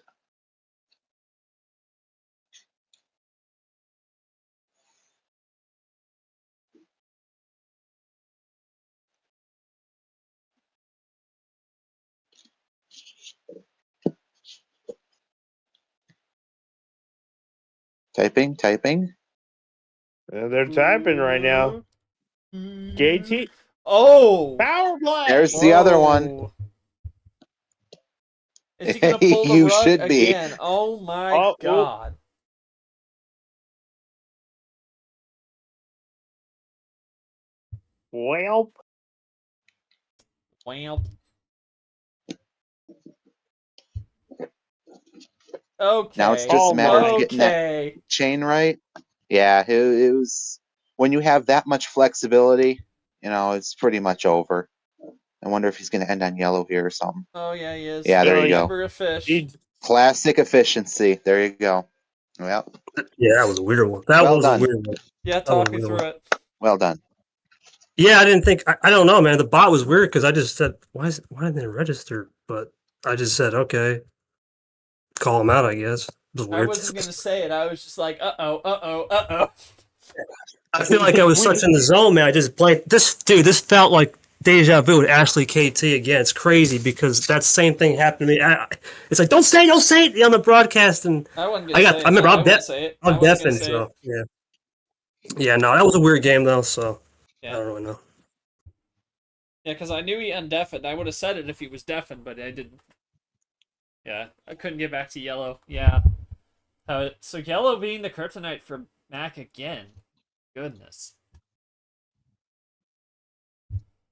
Typing. They're typing right now. KT. Oh! Power play! There's the other one. Whoa. Is he gonna pull the You rug should be. again? Oh my god. Well. Okay. Now it's just a matter of getting that chain right. Yeah, it was when you have that much flexibility, it's pretty much over. I wonder if he's going to end on yellow here or something. Oh yeah, he is. Yeah, there you go. Number of fish. Classic efficiency. There you go. Well. Yeah, that was a weird one. That was a weird one. Yeah, talk me through it. Well done. Yeah, I didn't think. I don't know, man. The bot was weird because I just said, why didn't it register? But I just said, okay, call him out. I guess it was weird. I wasn't gonna say it. I was just like, uh-oh. I feel like I was such in the zone, man. I just blanked. This felt like deja vu with Ashley KT again. It's crazy because that same thing happened to me. It's like don't say it on the broadcast, and I wasn't I gonna say it. remember I I'm wouldn't say it. I I'm wasn't gonna deafened, say so it. yeah. No, that was a weird game though. So I Yeah. don't really know. Yeah, because I knew he undeafened. I would have said it if he was deafened, but I didn't. Yeah, I couldn't get back to yellow. Yeah. So yellow being the kryptonite for Mack again. Goodness.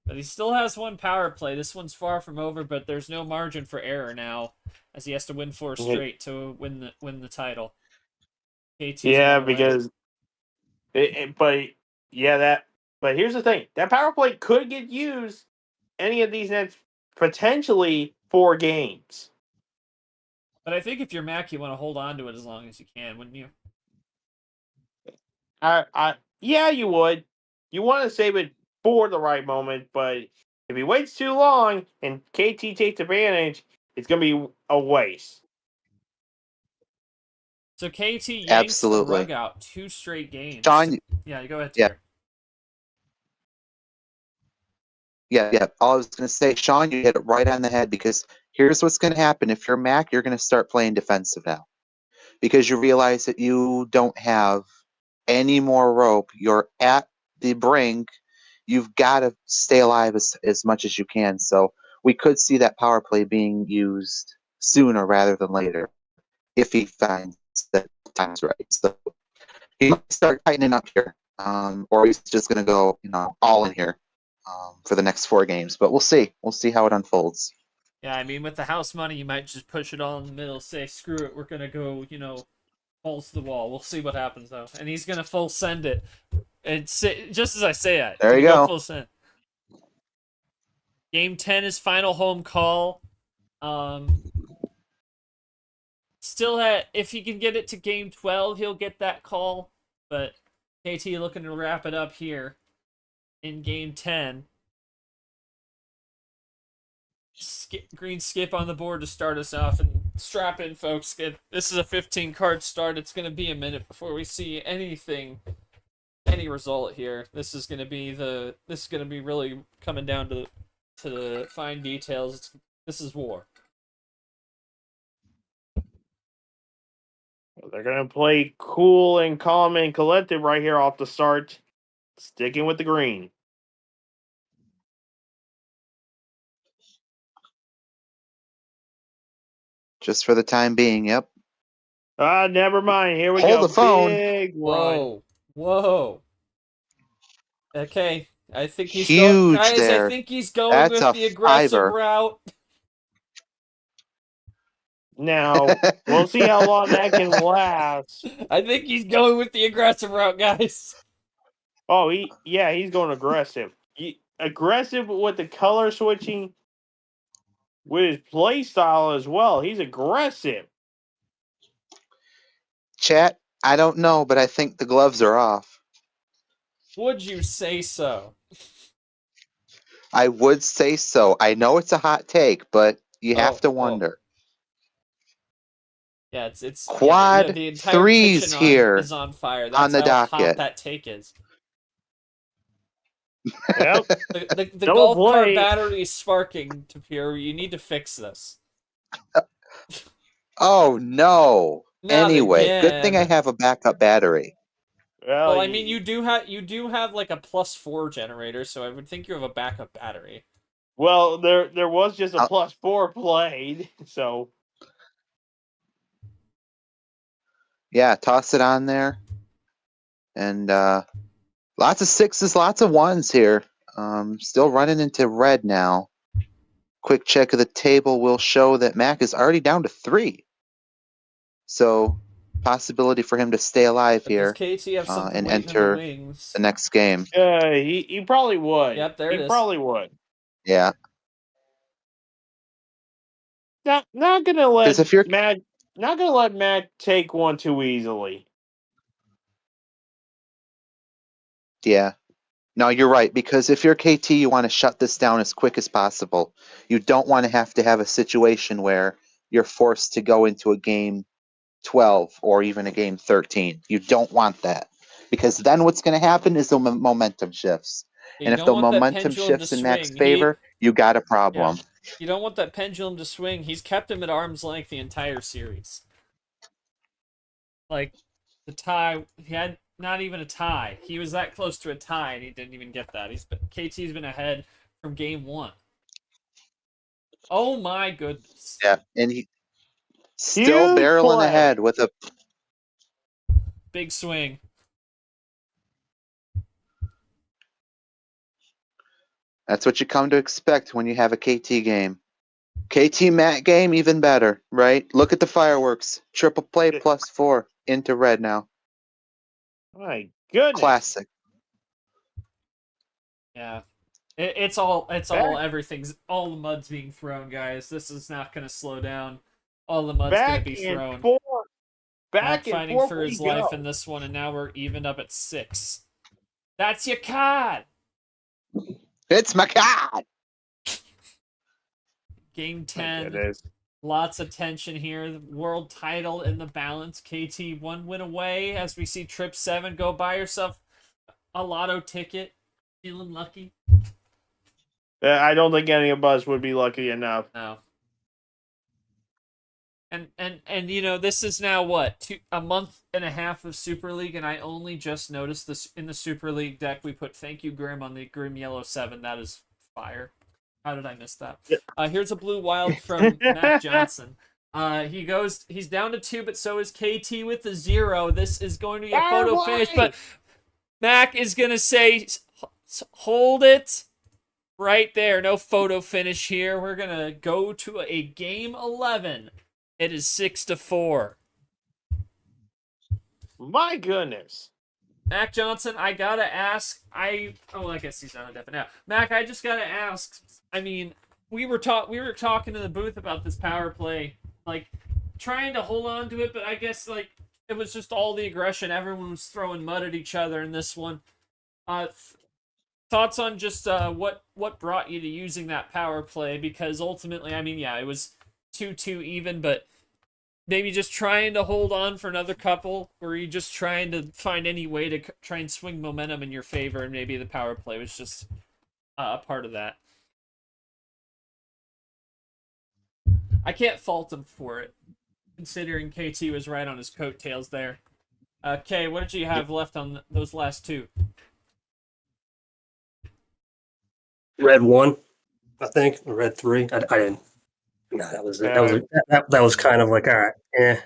But he still has one power play. This one's far from over, but there's no margin for error now, as he has to win 4 straight to win the title. KT's Yeah, on the way. because but here's the thing: that power play could get used any of these next potentially 4 games. But I think if you're Mack, you want to hold on to it as long as you can, wouldn't you? Yeah, you would. You want to save it for the right moment, but if he waits too long and KT takes advantage, it's gonna be a waste. So KT yanks Absolutely. the rug out 2 straight games. Sean, Yeah, go ahead, Yeah. Taylor. yeah. All I was going to say, Sean, you hit it right on the head because here's what's going to happen. If you're Mac, you're going to start playing defensive now because you realize that you don't have any more rope. You're at the brink. You've got to stay alive as much as you can. So we could see that power play being used sooner rather than later if he finds that the time's right. So he might start tightening up here, or he's just going to go, all in here for the next 4 games. But we'll see. We'll see how it unfolds. Yeah, I mean, with the house money, you might just push it all in the middle, say, screw it, we're going to go, balls to the wall. We'll see what happens, though. And he's going to full send it. It's just as I say it. There you go. Full send. Game 10 is final home call. If he can get it to game 12, he'll get that call. But KT looking to wrap it up here in game 10. Green skip on the board to start us off, and strap in, folks. This is a 15-card start. It's going to be a minute before we see any result here. This is going to be really coming down to the fine details. This is war. They're going to play cool and calm and collected right here off the start, sticking with the green. Just for the time being, yep. Never mind. Here we Hold go. the phone. Big one. Whoa. Okay, I think he's Huge going. Guys, there. I think he's going That's with a the aggressive fiver. route. Now, we'll see how long that can last. I think he's going with the aggressive route, guys. Oh, he's going aggressive. Aggressive with the color switching, with his play style as well. He's aggressive. Chat, I don't know, but I think the gloves are off. Would you say so? I would say so. I know it's a hot take, but you have to wonder. Yeah, it's Quad the entire threes kitchen here is on fire. That's on the how hot docket. that take is. Yep. The Don't golf cart play. battery is sparking, Tapir. You need to fix this. Oh no. Not Anyway, good thing I again. have a backup battery. Well, I mean, you do have like a +4 generator, so I would think you have a backup battery. Well, there was just a +4 played, so Yeah, toss it on there. And lots of 6s, lots of 1s here. Still running into red now. Quick check of the table will show that Mac is already down to 3. So, possibility for him to stay alive here Does KT have something and waiting enter in the wings? the next game. he probably would. Yep, there it is. He probably would. Yeah. Not gonna let If you're Matt take one too easily. Yeah. No, you're right, because if you're KT, you want to shut this down as quick as possible. You don't want to have a situation where you're forced to go into a game 12 or even a game 13. You don't want that, because then what's going to happen is the momentum shifts. You And if don't the want that momentum pendulum to shifts in Mack's swing. favor, you got a problem. You don't want that pendulum to swing. He's kept him at arm's length the entire series. Like, the tie, he had not even a tie. He was that close to a tie, and he didn't even get that. KT's been ahead from game 1. Oh my goodness. Yeah, and he still Huge barreling play. ahead with a. Big swing. That's what you come to expect when you have a KT game. KT Matt game, even better, right? Look at the fireworks. Triple play +4 into red now. My goodness. Classic. Yeah. It's all everything's all the mud's being thrown, guys. This is not going to slow down. All the mud's going to be thrown. Matt fighting for his life in this one, and now we're evened up at 6. That's your card. It's my card. Game 10. Lots of tension here. The world title in the balance. KT 1 win away as we see Trip 7 go buy yourself a lotto ticket. Feeling lucky? I don't think any of us would be lucky enough. No. And you know, this is now what, a month and a half of Super League, and I only just noticed this in the Super League deck. We put thank you Grim on the Grim Yellow 7. That is fire. How did I miss that? Here's a blue wild from Mack Johnson. He's down to 2, but so is KT with the 0. This is going to be a photo finish, but Mack is going to say, hold it right there. No photo finish here. We're going to go to a game 11. It is 6-4. My goodness. Mack Johnson, I gotta ask. I guess he's not a definite now. Mack, I just gotta ask. I mean, we were talking in the booth about this power play, like trying to hold on to it, but I guess like it was just all the aggression. Everyone was throwing mud at each other in this one. Thoughts on just what brought you to using that power play? Because ultimately, I mean, yeah, it was 2-2 even, but maybe just trying to hold on for another couple, or are you just trying to find any way to try and swing momentum in your favor, and maybe the power play was just a part of that? I can't fault him for it, considering KT was right on his coattails there. Kay, what did you have left on those last 2? Red 1, I think, or red 3. I didn't. No, that was it. That was kind of like, all right,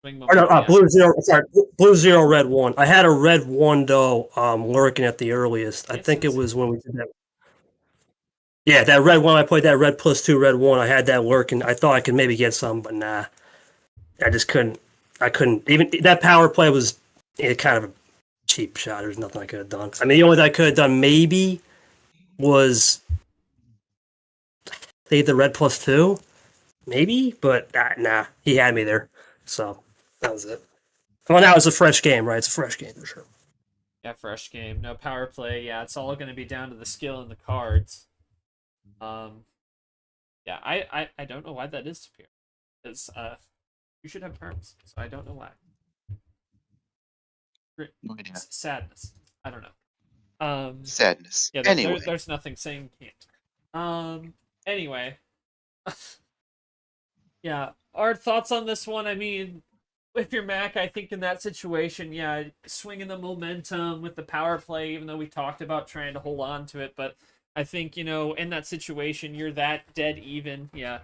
Or no, blue 0. Sorry, blue 0, red 1. I had a red 1 though, lurking at the earliest. I think it was when we did that. Yeah, that red 1. I played that red +2, red 1. I had that lurking. I thought I could maybe get some, but nah, I just couldn't. I couldn't even. That power play was kind of a cheap shot. There's nothing I could have done. I mean, the only thing I could have done maybe was they the red +2. Maybe, but nah, he had me there. So that was it. Well, now it's a fresh game, right? It's a fresh game for sure. Yeah, fresh game. No power play. Yeah, it's all going to be down to the skill in the cards. Yeah, I don't know why that is to appear. Because you should have terms, so I don't know why. Sadness. I don't know. Sadness. Yeah, anyway. there's nothing saying can't. Anyway. Yeah, our thoughts on this one. I mean, if you're Mack, I think in that situation, yeah, swinging the momentum with the power play, even though we talked about trying to hold on to it, but I think, you know, in that situation, you're that dead even, yeah,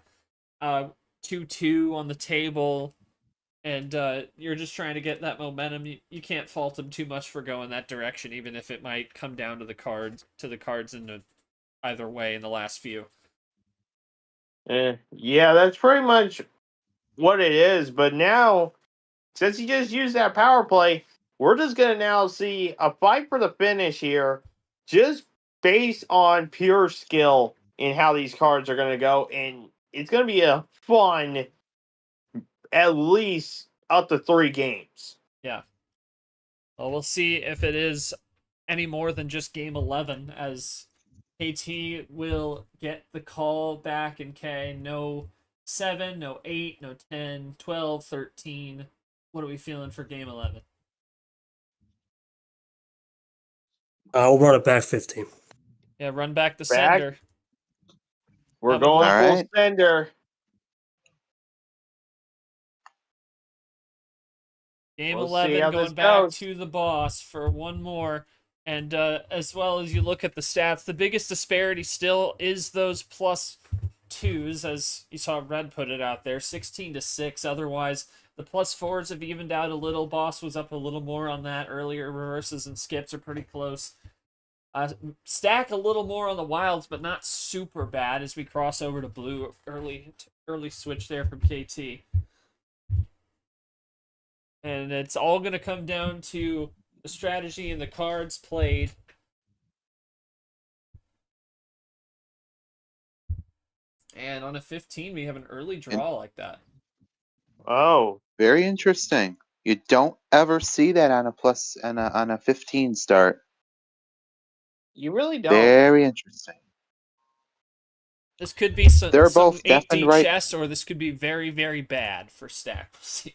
2-2 on the table, and you're just trying to get that momentum. You can't fault him too much for going that direction, even if it might come down to the cards in either way in the last few. Yeah, that's pretty much what it is. But now, since he just used that power play, we're just going to now see a fight for the finish here, just based on pure skill in how these cards are going to go. And it's going to be a fun, at least up to 3 games. Yeah. Well, we'll see if it is any more than just game 11, as KT will get the call back in K. No 7, no 8, no 10, 12, 13. What are we feeling for game 11? We'll run it back 15. Yeah, run back the Back. sender. We're Double going up. full Alright. sender. Game We'll see 11 how going this back goes. to the boss for one more. And as well as you look at the stats, the biggest disparity still is those plus twos, as you saw Red put it out there, 16-6. Otherwise, the plus fours have evened out a little. Boss was up a little more on that earlier. Reverses and skips are pretty close. Stack a little more on the wilds, but not super bad as we cross over to blue. Early switch there from KT. And it's all going to come down to the strategy and the cards played. And on a 15, we have an early draw like that. Oh, Very interesting. You don't ever see that on a plus and on a 15 start. you really don't. Very interesting. This could be some They're both 8D definitely right. chess, or this could be very, very bad for Stack. We'll see.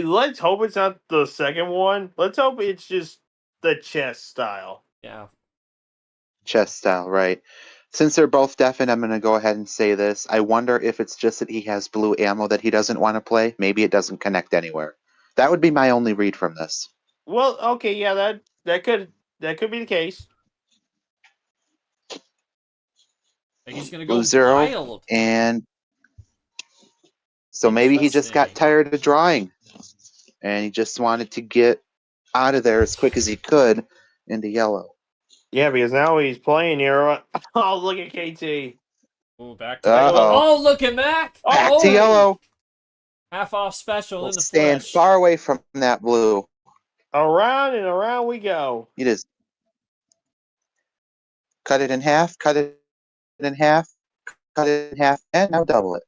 Let's hope it's not the second one. Let's hope it's just the chess style. Yeah. Chess style, right. Since they're both deafened, I'm going to go ahead and say this. I wonder if it's just that he has blue ammo that he doesn't want to play. Maybe it doesn't connect anywhere. That would be my only read from this. Well, okay, yeah, that could be the case. He's going to Blue go 0, wild. and so maybe he just got Interesting. tired of drawing, and he just wanted to get out of there as quick as he could into yellow. Yeah, because now he's playing here. Oh, look at KT. Ooh, back to Uh-oh. yellow. Oh, look at Mac. Back Oh, to yellow. half off special We'll in the stand flesh. far away from that blue. Around and around we go. You just cut it in half, cut it in half, cut it in half, and now double it.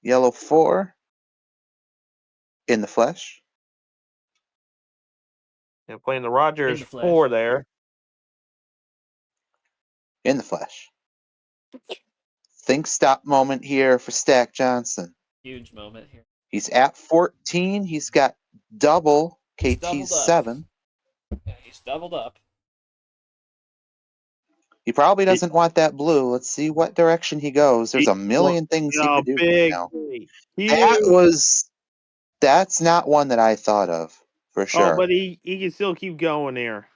Yellow 4 in the flesh. Yeah, playing the Rogers In the flesh. 4 there. In the flesh. Think stop moment here for Stack Johnson. Huge moment here. He's at 14. He's got double He's KT's doubled up. 7. Yeah, he's doubled up. He probably doesn't want that blue. Let's see what direction he goes. There's a million things he could do right now. That's not one that I thought of, for sure. Oh, but he can still keep going there.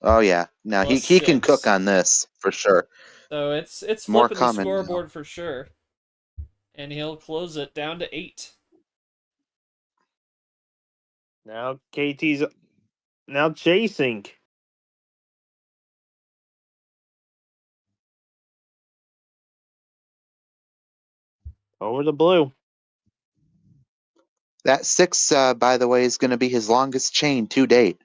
Oh yeah. No, Plus he can 6. cook on this, for sure. So it's More flipping the coming now. scoreboard for sure. And he'll close it down to 8. Now KT's now chasing. Over the blue. That 6, by the way, is going to be his longest chain to date.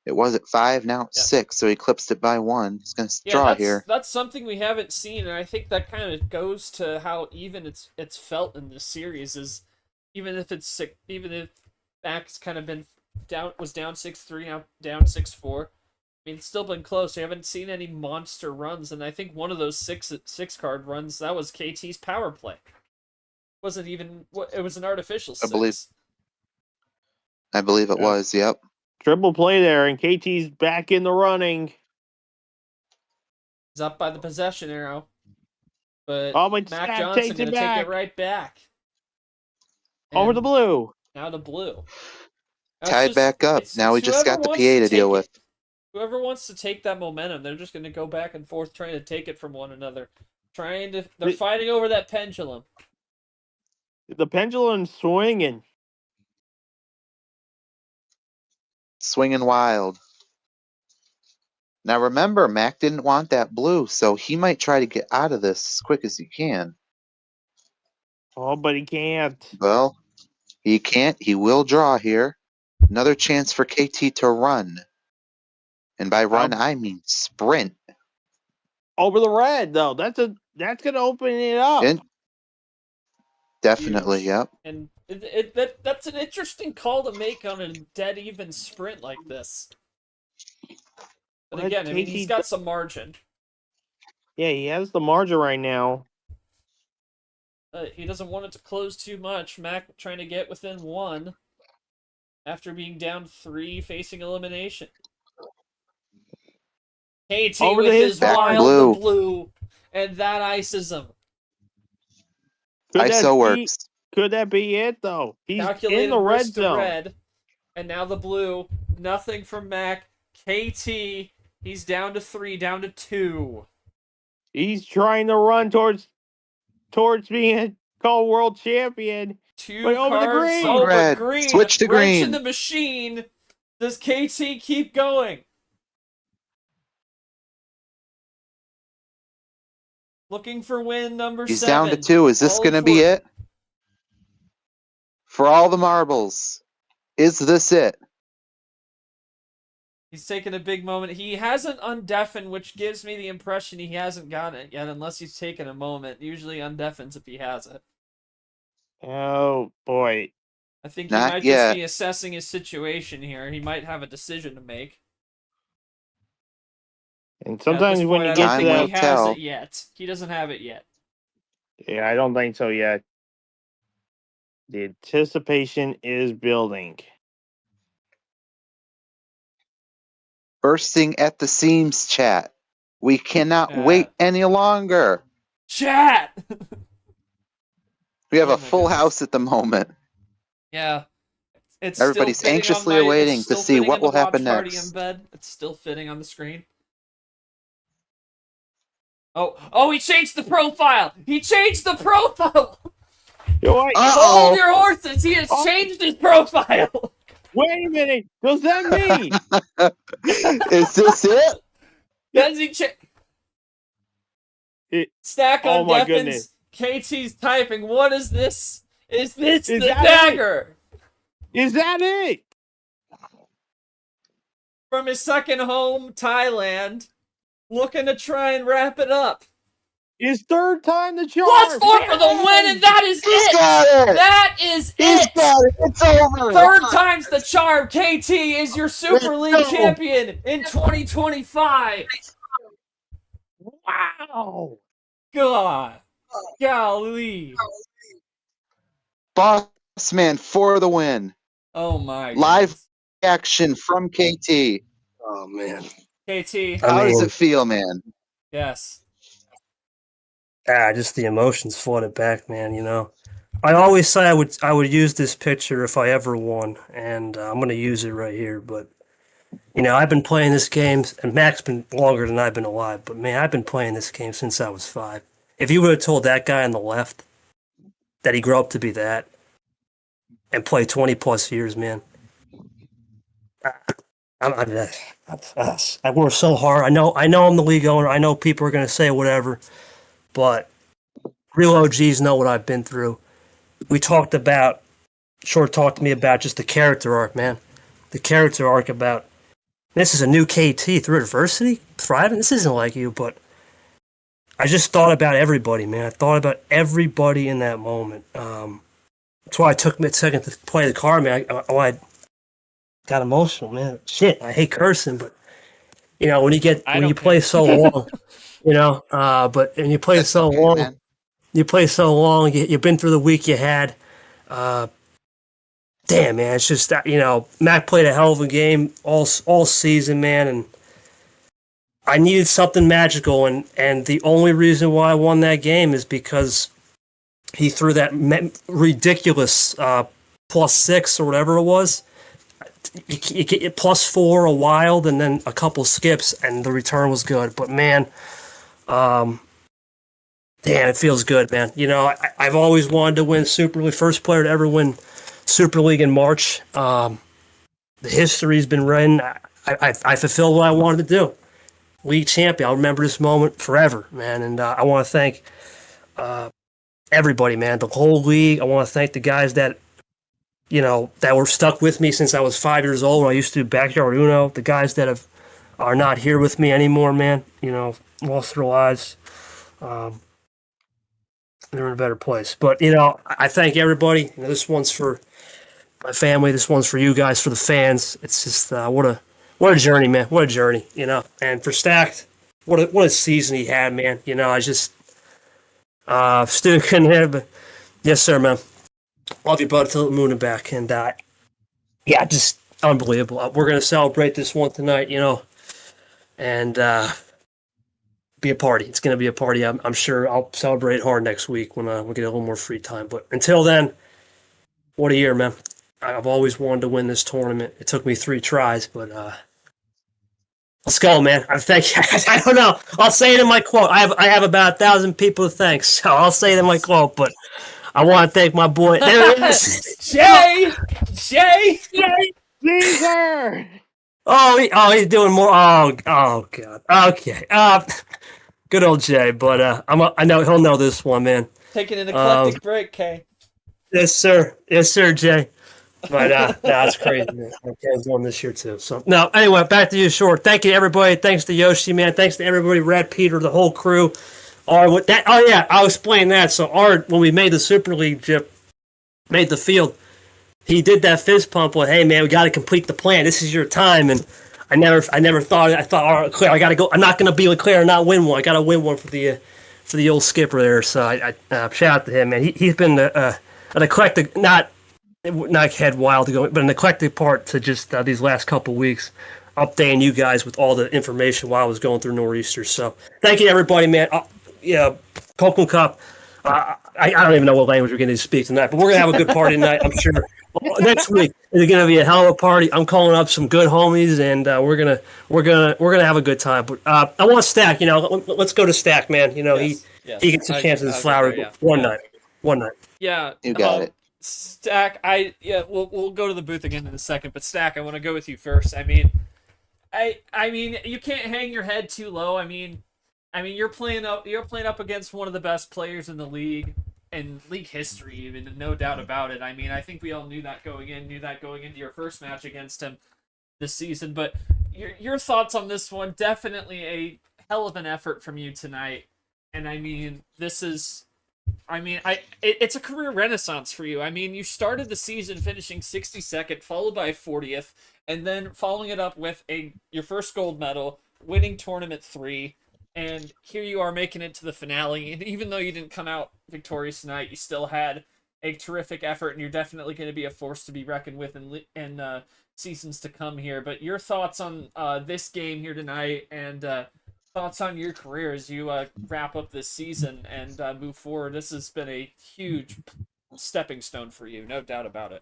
It was at 5, now it's Yep. 6, so he clips it by 1. He's going to Yeah, draw here. that's something we haven't seen, and I think that kind of goes to how even it's felt in this series. Is even if Mack's kind of been down 6-3, now down 6-4. I mean, it's still been close. We haven't seen any monster runs, and I think one of those 6 card runs, that was KT's power play. Wasn't even it was an artificial 6. I believe it was. Yep. Triple play there, and KT's back in the running. He's up by the possession arrow, but Oh, but Mack Stack Johnson takes going it to take back. it right back. Over And the blue. now to blue. Tied back up. Now we just got the PA to deal with. Whoever wants to take that momentum, they're just going to go back and forth trying to take it from one another. They're fighting over that pendulum. The pendulum's swinging. Swinging wild. Now remember, Mac didn't want that blue, so he might try to get out of this as quick as he can. Oh, but he can't. Well, he can't. He will draw here. Another chance for KT to run. And by run, I mean sprint. Over the red, though. That's gonna open it up. Definitely, Huge. yep. And that's an interesting call to make on a dead even sprint like this. But Well, again, I mean, KT he's got some margin. Yeah, he has the margin right now. He doesn't want it to close too much. Mac trying to get within 1. after being down 3 facing elimination. KT Over with to his his side. wild the blue, and that ices him. ISO works. Could that be it, though? He's Calculated in the red risk to zone. red, and now the blue. Nothing from Mack. KT, he's down to 3, down to 2. He's trying to run towards being called world champion. 2 But over the cards. green. Oh, but Red. green. Switch to Wrench in green. the machine. Does KT keep going? Looking for win number 7. He's down to 2. Is this All going to be important. it? For all the marbles, is this it? He's taken a big moment. He hasn't undeafened, which gives me the impression he hasn't gotten it yet, unless he's taken a moment. Usually undeafens if he has it. Oh, boy. I think he Not might yet. just be assessing his situation here. He might have a decision to make. And sometimes At this when point, you I get don't to think will he that... has tell. it yet. He doesn't have it yet. Yeah, I don't think so yet. The anticipation is building. Bursting at the seams, chat. We cannot Chat. wait any longer. Chat! We have Oh a my full goodness. house at the moment. Yeah. It's Everybody's still fitting anxiously on my, awaiting it's to still see fitting what in the will happen watch party next. embed. It's still fitting on the screen. Oh, he changed the profile! He changed the profile! Yo, wait, Uh-oh. Hold your horses! He has changed his profile! wait a minute. Does that mean? Is this it? Does he change? Stack Oh on my Deffins. KT's typing. What is this? Is this Is the that dagger? Is that it? From his second home, Thailand. Looking to try and wrap it up. His third time the charm. +4 for the win, and that is He's it! got it! That is He's it! got it! It's over! Third time's the charm. KT is your Super Let's League go. champion in 2025. Wow. God. Golly. Boss man for the win. Oh my Live goodness. action from KT. Oh man. KT. How does mean- it feel, man? Yes. Just the emotions flooded back, man. You know, I always say I would use this picture if I ever won, and I'm gonna use it right here. But you know, I've been playing this game, and Mack's been longer than I've been alive. But man, I've been playing this game since I was 5. If you would have told that guy on the left that he grew up to be that and play 20 plus years, man, I worked so hard. I know I'm the league owner. I know people are gonna say whatever. But real OGs know what I've been through. Short talked to me about just the character arc, man. The character arc about, this is a new KT through adversity, thriving. This isn't like you, but I just thought about everybody, man. I thought about everybody in that moment. That's why I took me a second to play the card, man. I got emotional, man. Shit, I hate cursing, but you know when you play so long. You know, but when you play That's so okay, long, man. you've been through the week you had. Damn, man, it's just that, you know, Mack played a hell of a game all season, man, and I needed something magical, and the only reason why I won that game is because he threw that ridiculous +6 or whatever it was. You get +4 a wild and then a couple skips, and the return was good. But man, damn, it feels good, man. You know, I've always wanted to win Super League. First player to ever win Super League in March. The history's been written. I fulfilled what I wanted to do. League champion. I'll remember this moment forever, man. And I want to thank everybody, man. The whole league. I want to thank the guys that, you know, that were stuck with me since I was 5 years old when I used to do backyard Uno. The guys that are not here with me anymore, man. You know, lost their lives. They're in a better place. But, you know, I thank everybody. You know, this one's for my family. This one's for you guys, for the fans. It's just what a journey, man. What a journey, you know. And for Stacked, what a season he had, man. You know, I just still couldn't have. But yes, sir, man. Love you, bud, till the moon and back. And yeah, just unbelievable. We're going to celebrate this one tonight, and be a party. It's going to be a party. I'm sure I'll celebrate hard next week when we get a little more free time. But until then, what a year, man. I've always wanted to win this tournament. It took me 3 tries, but let's go, man. I thank you. I don't know. I'll say it in my quote. I have about 1,000 people to thank, so I'll say it in my quote, but I want to thank my boy. There it is. Jay! Jay! Caesar! He's doing more. Oh, God. Okay. Good old Jay, but I know he'll know this one, man. Taking an eclectic break, Kay. Yes, sir. Yes, sir, Jay. But that's crazy, man. Can's won this year too. So now, anyway, back to you, Short. Thank you, everybody. Thanks to Yoshi, man. Thanks to everybody, Red Peter, the whole crew. Oh yeah, I'll explain that. So Art, when we made the Super League, Jip, made the field, he did that fist pump. Well, hey man, we got to complete the plan. This is your time, and I never thought. I thought, all right, Claire, I got to go. I'm not going to be with Claire and not win one. I got to win one for the old skipper there. So I shout out to him, man. He's been an eclectic, not head wild to go, but an eclectic part to just these last couple weeks, updating you guys with all the information while I was going through Nor'easter. So thank you, everybody, man. Yeah, Copeland Cup. I don't even know what language we're going to speak tonight, but we're going to have a good party tonight, I'm sure. Next week is going to be a hell of a party. I'm calling up some good homies, and we're gonna have a good time. But I want Stack. Let's go to Stack, man. Yes. He gets a chance at his flower one night. Yeah, You got it. Stack, we'll go to the booth again in a second, but Stack, I want to go with you first. I mean, you can't hang your head too low. I mean, you're playing up against one of the best players in the league and league history, even, no doubt about it. I mean, I think we all knew that going into your first match against him this season. But your thoughts on this one? Definitely a hell of an effort from you tonight, and I mean, it's a career renaissance for you. I mean, you started the season finishing 62nd, followed by 40th, and then following it up with your first gold medal, winning tournament 3, and here you are making it to the finale. And even though you didn't come out victorious tonight, you still had a terrific effort, and you're definitely going to be a force to be reckoned with in seasons to come here. But your thoughts on this game here tonight, and thoughts on your career as you wrap up this season and move forward. This has been a huge stepping stone for you, no doubt about it.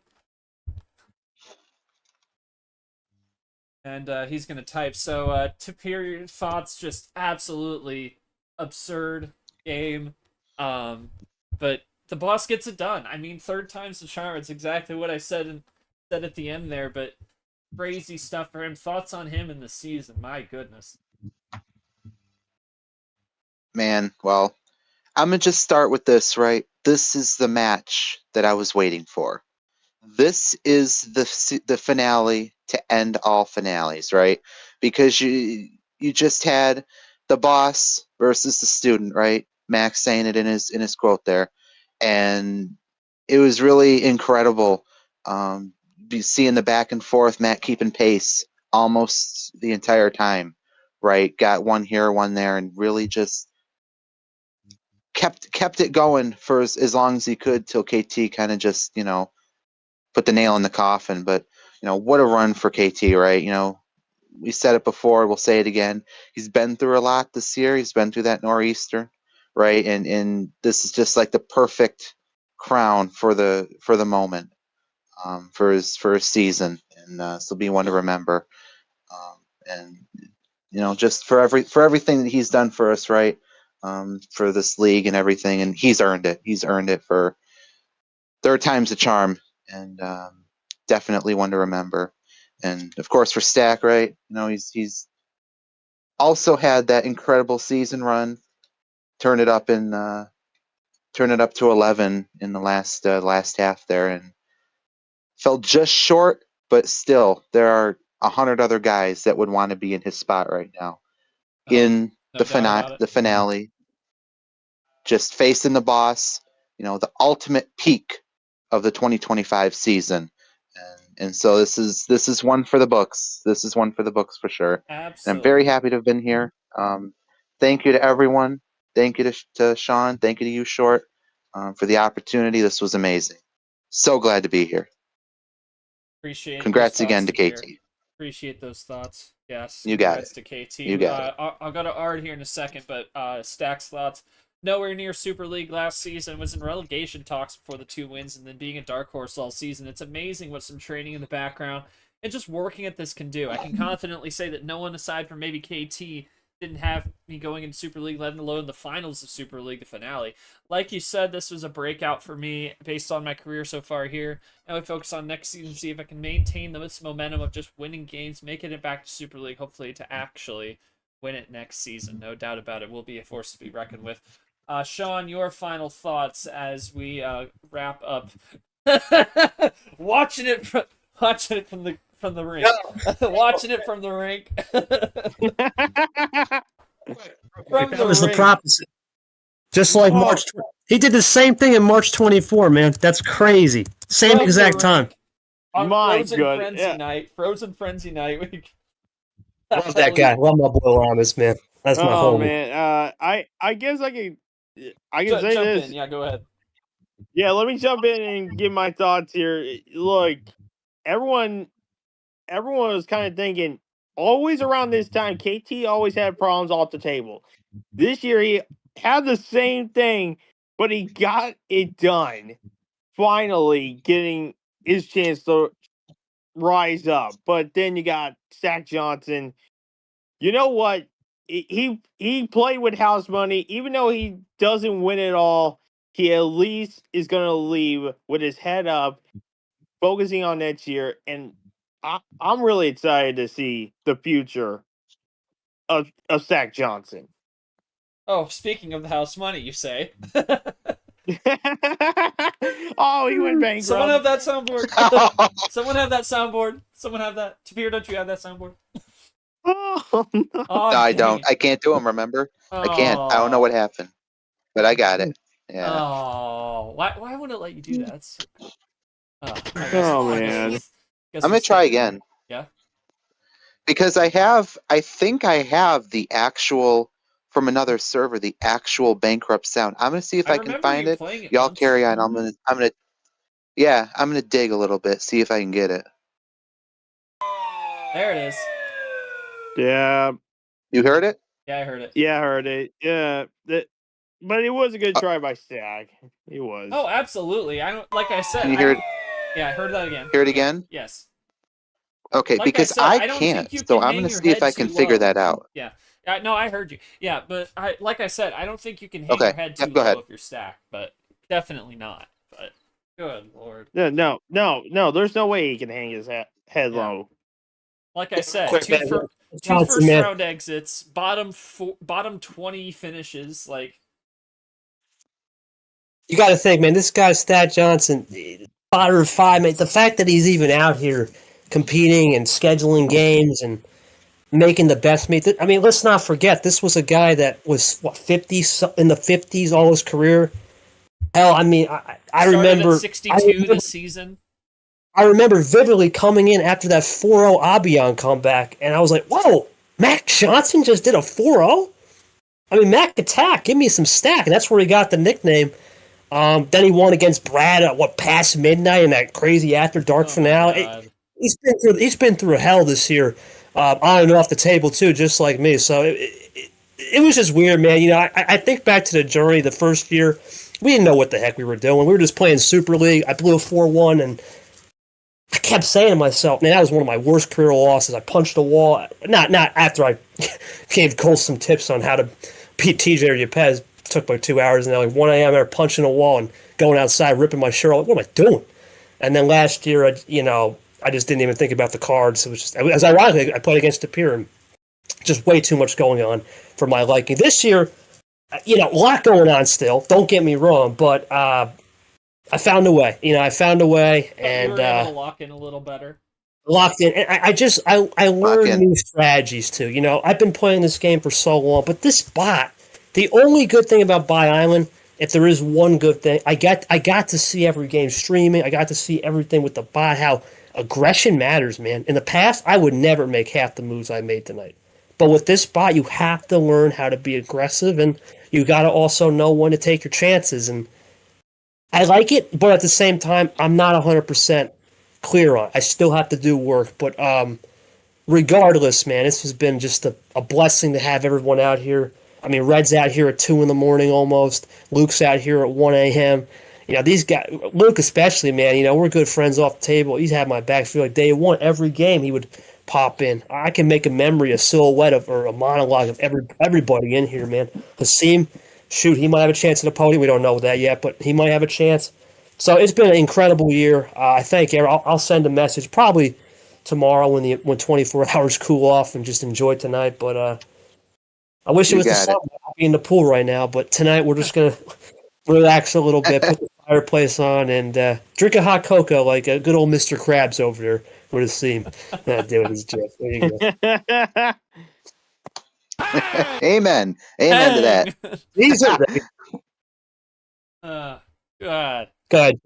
And he's going to type. So, Tapir, your thoughts, just absolutely absurd game. But the boss gets it done. I mean, 3rd time's the charm. It's exactly what I said at the end there, but crazy stuff for him. Thoughts on him in the season? My goodness. Man, well, I'm going to just start with this, right? This is the match that I was waiting for. This is the finale to end all finales, right? Because you just had the boss versus the student, right? Max saying it in his quote there, and it was really incredible. Seeing the back and forth, Matt keeping pace almost the entire time, right? Got one here, one there, and really just kept it going for as long as he could till KT kind of just put the nail in the coffin. But what a run for KT, right? We said it before, we'll say it again. He's been through a lot this year. He's been through that Nor'easter, right? And this is just like the perfect crown for the moment, for his season, and this will be one to remember. And just for everything that he's done for us, right? For this league and everything, and he's earned it. He's earned it for 3rd time's a charm, and definitely one to remember. And of course for Stack, right? He's also had that incredible season run. Turn it up to 11 in the last half there, and fell just short. But still, there are 100 other guys that would want to be in his spot right now in the finale. Just facing the boss, the ultimate peak of the 2025 season. And so this is one for the books. This is one for the books for sure. Absolutely. And I'm very happy to have been here. Thank you to everyone. Thank you to Sean. Thank you to you, Short, for the opportunity. This was amazing. So glad to be here. Appreciate Congrats those again thoughts, to Tahir. KT. Appreciate those thoughts. Yes, You got congrats to KT. You got it. I'll go to Ard here in a second, but Stack's thoughts. Nowhere near Super League last season, was in relegation talks before the 2 wins, and then being a dark horse all season. It's amazing what some training in the background and just working at this can do. I can confidently say that no one aside from maybe KT didn't have me going into Super League, let alone the finals of Super League, the finale. Like you said, this was a breakout for me based on my career so far here. Now I focus on next season, see if I can maintain this momentum of just winning games, making it back to Super League, hopefully to actually win it next season. No doubt about it. Will be a force to be reckoned with. Sean, your final thoughts as we wrap up. Watching it from the rink. Watching it from the rink. That was the prophecy. Just like March. He did the same thing in March 24, man. That's crazy. Same exact time. On My Frozen God, Frenzy yeah. night. Frozen Frenzy night. Love that guy. Love my boy Ramos, man. That's my Oh homie. man, I guess I can Jump say this. in. Yeah, go ahead. Yeah, let me jump in and give my thoughts here. Look, everyone was kind of thinking always around this time, KT always had problems off the table. This year he had the same thing, but he got it done. Finally getting his chance to rise up. But then you got Mack Johnson. You know what? He played with house money. Even though he doesn't win it all, he at least is going to leave with his head up, focusing on next year. And I'm really excited to see the future of Mack Johnson. Oh, speaking of the house money, you say. Oh, he went bankrupt. Someone have that soundboard. Someone have that soundboard. Someone have that. Tapir, don't you have that soundboard? Oh, no. Oh, No, I dang don't. it. I can't do them, remember? I can't. I don't know what happened. But I got it. Yeah. Oh, why wouldn't it let you do that? That's so cool. Oh, man. Guess I'm we'll going to try stay. again. Yeah? Because I think I have the actual, from another server, the actual bankrupt sound. I'm going to see if I can remember find you it. playing it Y'all once. carry on. I'm going to dig a little bit, see if I can get it. There it is. Yeah. You heard it? Yeah, I heard it. Yeah, I heard it. Yeah. But it was a good try by Stack. It was. Oh, absolutely. I don't. Like I said. Can you hear it? Yeah, I heard that again. Hear it again? Yes. Okay, Like because said, I don't can't. think you So can I'm hang going to your see if head I can too figure low. that out. Yeah. No, I heard you. Yeah, but like I said, I don't think you can hang Okay. your head too Yep, go low ahead. if you're stacked, but definitely not. But good lord. No. There's no way he can hang his head Yeah. low. Like I said, Quick, two man. first Johnson, man. round exits, bottom 20 finishes. Like, You got to think, man. This guy, Stat Johnson, spotter of 5, man. The fact that he's even out here competing and scheduling games and making the best meet. I mean, let's not forget, this was a guy that was 50 in the 50s all his career. Hell, I mean, I started remember at 62 this season. I remember vividly coming in after that 4-0 Abion comeback, and I was like, "Whoa, Mack Johnson just did a 4-0." I mean, Mack Attack, give me some stack, and that's where he got the nickname. Then he won against Brad at past midnight in that crazy after dark finale. He's been through hell this year, on and off the table too, just like me. So it was just weird, man. You know, I think back to the journey the first year. We didn't know what the heck we were doing. We were just playing Super League. I blew a 4-1, and I kept saying to myself, man, that was one of my worst career losses. I punched a wall. Not after I gave Cole some tips on how to beat TJ or Yepes. It took like 2 hours, and then like 1 a.m. I was punching a wall and going outside, ripping my shirt off. What am I doing? And then last year, I just didn't even think about the cards. It was just, as ironically, I played against Tapir, and just way too much going on for my liking. This year, a lot going on still. Don't get me wrong, but I found a way. I found a way, and you were able to lock in a little better. Locked in. And I learned new strategies too. I've been playing this game for so long, but this bot, the only good thing about Buy Island, if there is one good thing, I got to see every game streaming. I got to see everything with the bot, how aggression matters, man. In the past, I would never make half the moves I made tonight. But with this bot, you have to learn how to be aggressive, and you got to also know when to take your chances. And I like it, but at the same time, I'm not 100% clear on. I still have to do work, but regardless, man, this has been just a blessing to have everyone out here. I mean, Red's out here at 2 in the morning almost. Luke's out here at 1 a.m. These guys, Luke especially, man, we're good friends off the table. He's had my back for like day one. Every game he would pop in. I can make a memory, a silhouette of, or a monologue of everybody in here, man. Hasim, shoot, he might have a chance at the podium. We don't know that yet, but he might have a chance. So it's been an incredible year. I thank you. I'll send a message probably tomorrow when 24 hours cool off and just enjoy tonight. But I wish it was the summer. I'll be in the pool right now, but tonight we're just going to relax a little bit, put the fireplace on, and drink a hot cocoa like a good old Mr. Krabs over there with his theme. Dude, he's just, there you go. Amen. Amen to that. These are God. Go ahead.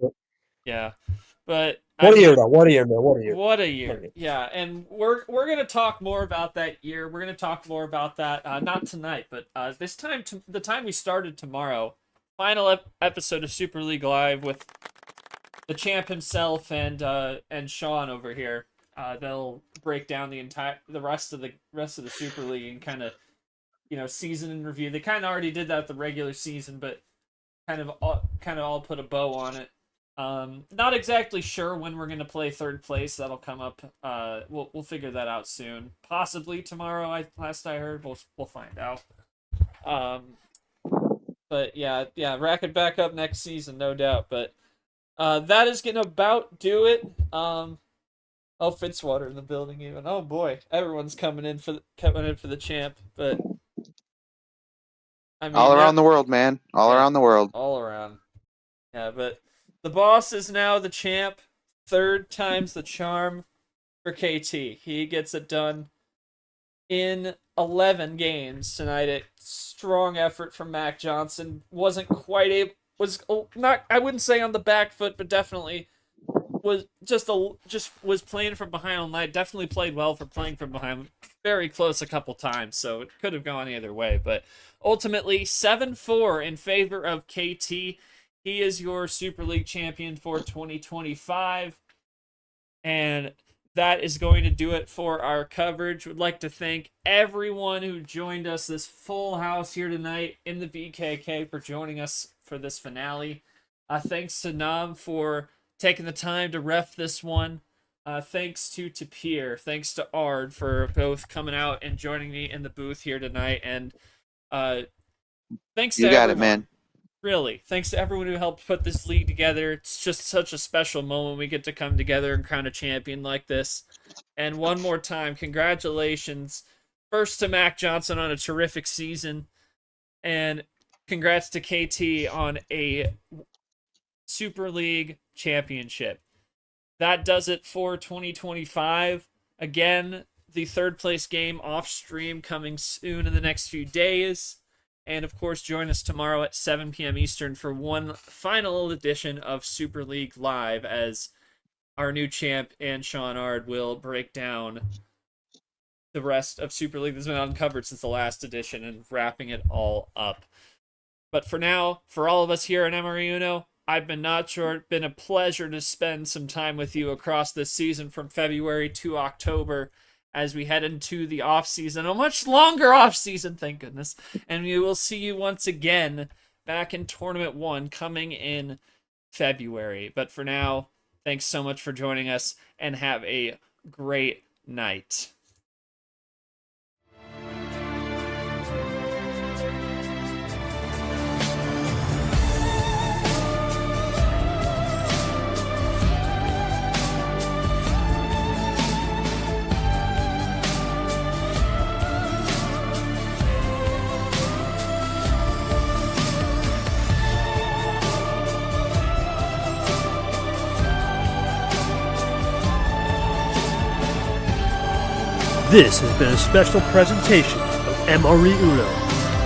Yeah. But What a year, though. What a year, man. What a year. What a year. Yeah, and we're gonna talk more about that year. We're gonna talk more about that not tonight, but this time the time we started tomorrow. Final episode of Super League Live with the champ himself and Sean over here. They'll break down the rest of the Super League and kind of season in review. They kind of already did that the regular season, but kind of all put a bow on it. Not exactly sure when we're gonna play third place. That'll come up. We'll figure that out soon. Possibly tomorrow. Last I heard, we'll find out. But yeah, rack it back up next season, no doubt. But that is gonna about do it. Oh, Fitzwater in the building even. Oh boy, everyone's coming in for the champ. But I mean, all around the world, man. All around the world. All around. Yeah, but the boss is now the champ. 3rd time's the charm for KT. He gets it done in 11 games tonight. A strong effort from Mack Johnson. Wasn't quite able. Was not. I wouldn't say on the back foot, but definitely was was playing from behind all night. Definitely played well for playing from behind. Very close a couple times, so it could have gone either way. But ultimately, 7-4 in favor of KT. He is your Super League champion for 2025. And that is going to do it for our coverage. Would like to thank everyone who joined us, this full house here tonight in the BKK, for joining us for this finale. Thanks to Nam for taking the time to ref this one. Thanks to Tapir. Thanks to Ard for both coming out and joining me in the booth here tonight. And thanks to You got everyone. it, man. Really, thanks to everyone who helped put this league together. It's just such a special moment we get to come together and crown a champion like this. And one more time, congratulations first to Mack Johnson on a terrific season, and congrats to KT on a Super League championship. That does it for 2025. Again, the 3rd place game off stream coming soon in the next few days. And, of course, join us tomorrow at 7 p.m. Eastern for one final edition of Super League Live, as our new champ and Sean Ard will break down the rest of Super League that's been uncovered since the last edition and wrapping it all up. But for now, for all of us here at MRE Uno, I've been Not Short. Been a pleasure to spend some time with you across this season from February to October, as we head into the off-season, a much longer off-season, thank goodness. And we will see you once again back in Tournament 1 coming in February. But for now, thanks so much for joining us, and have a great night. This has been a special presentation of MRE Uno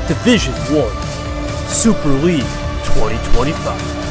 Division 1 Super League 2025.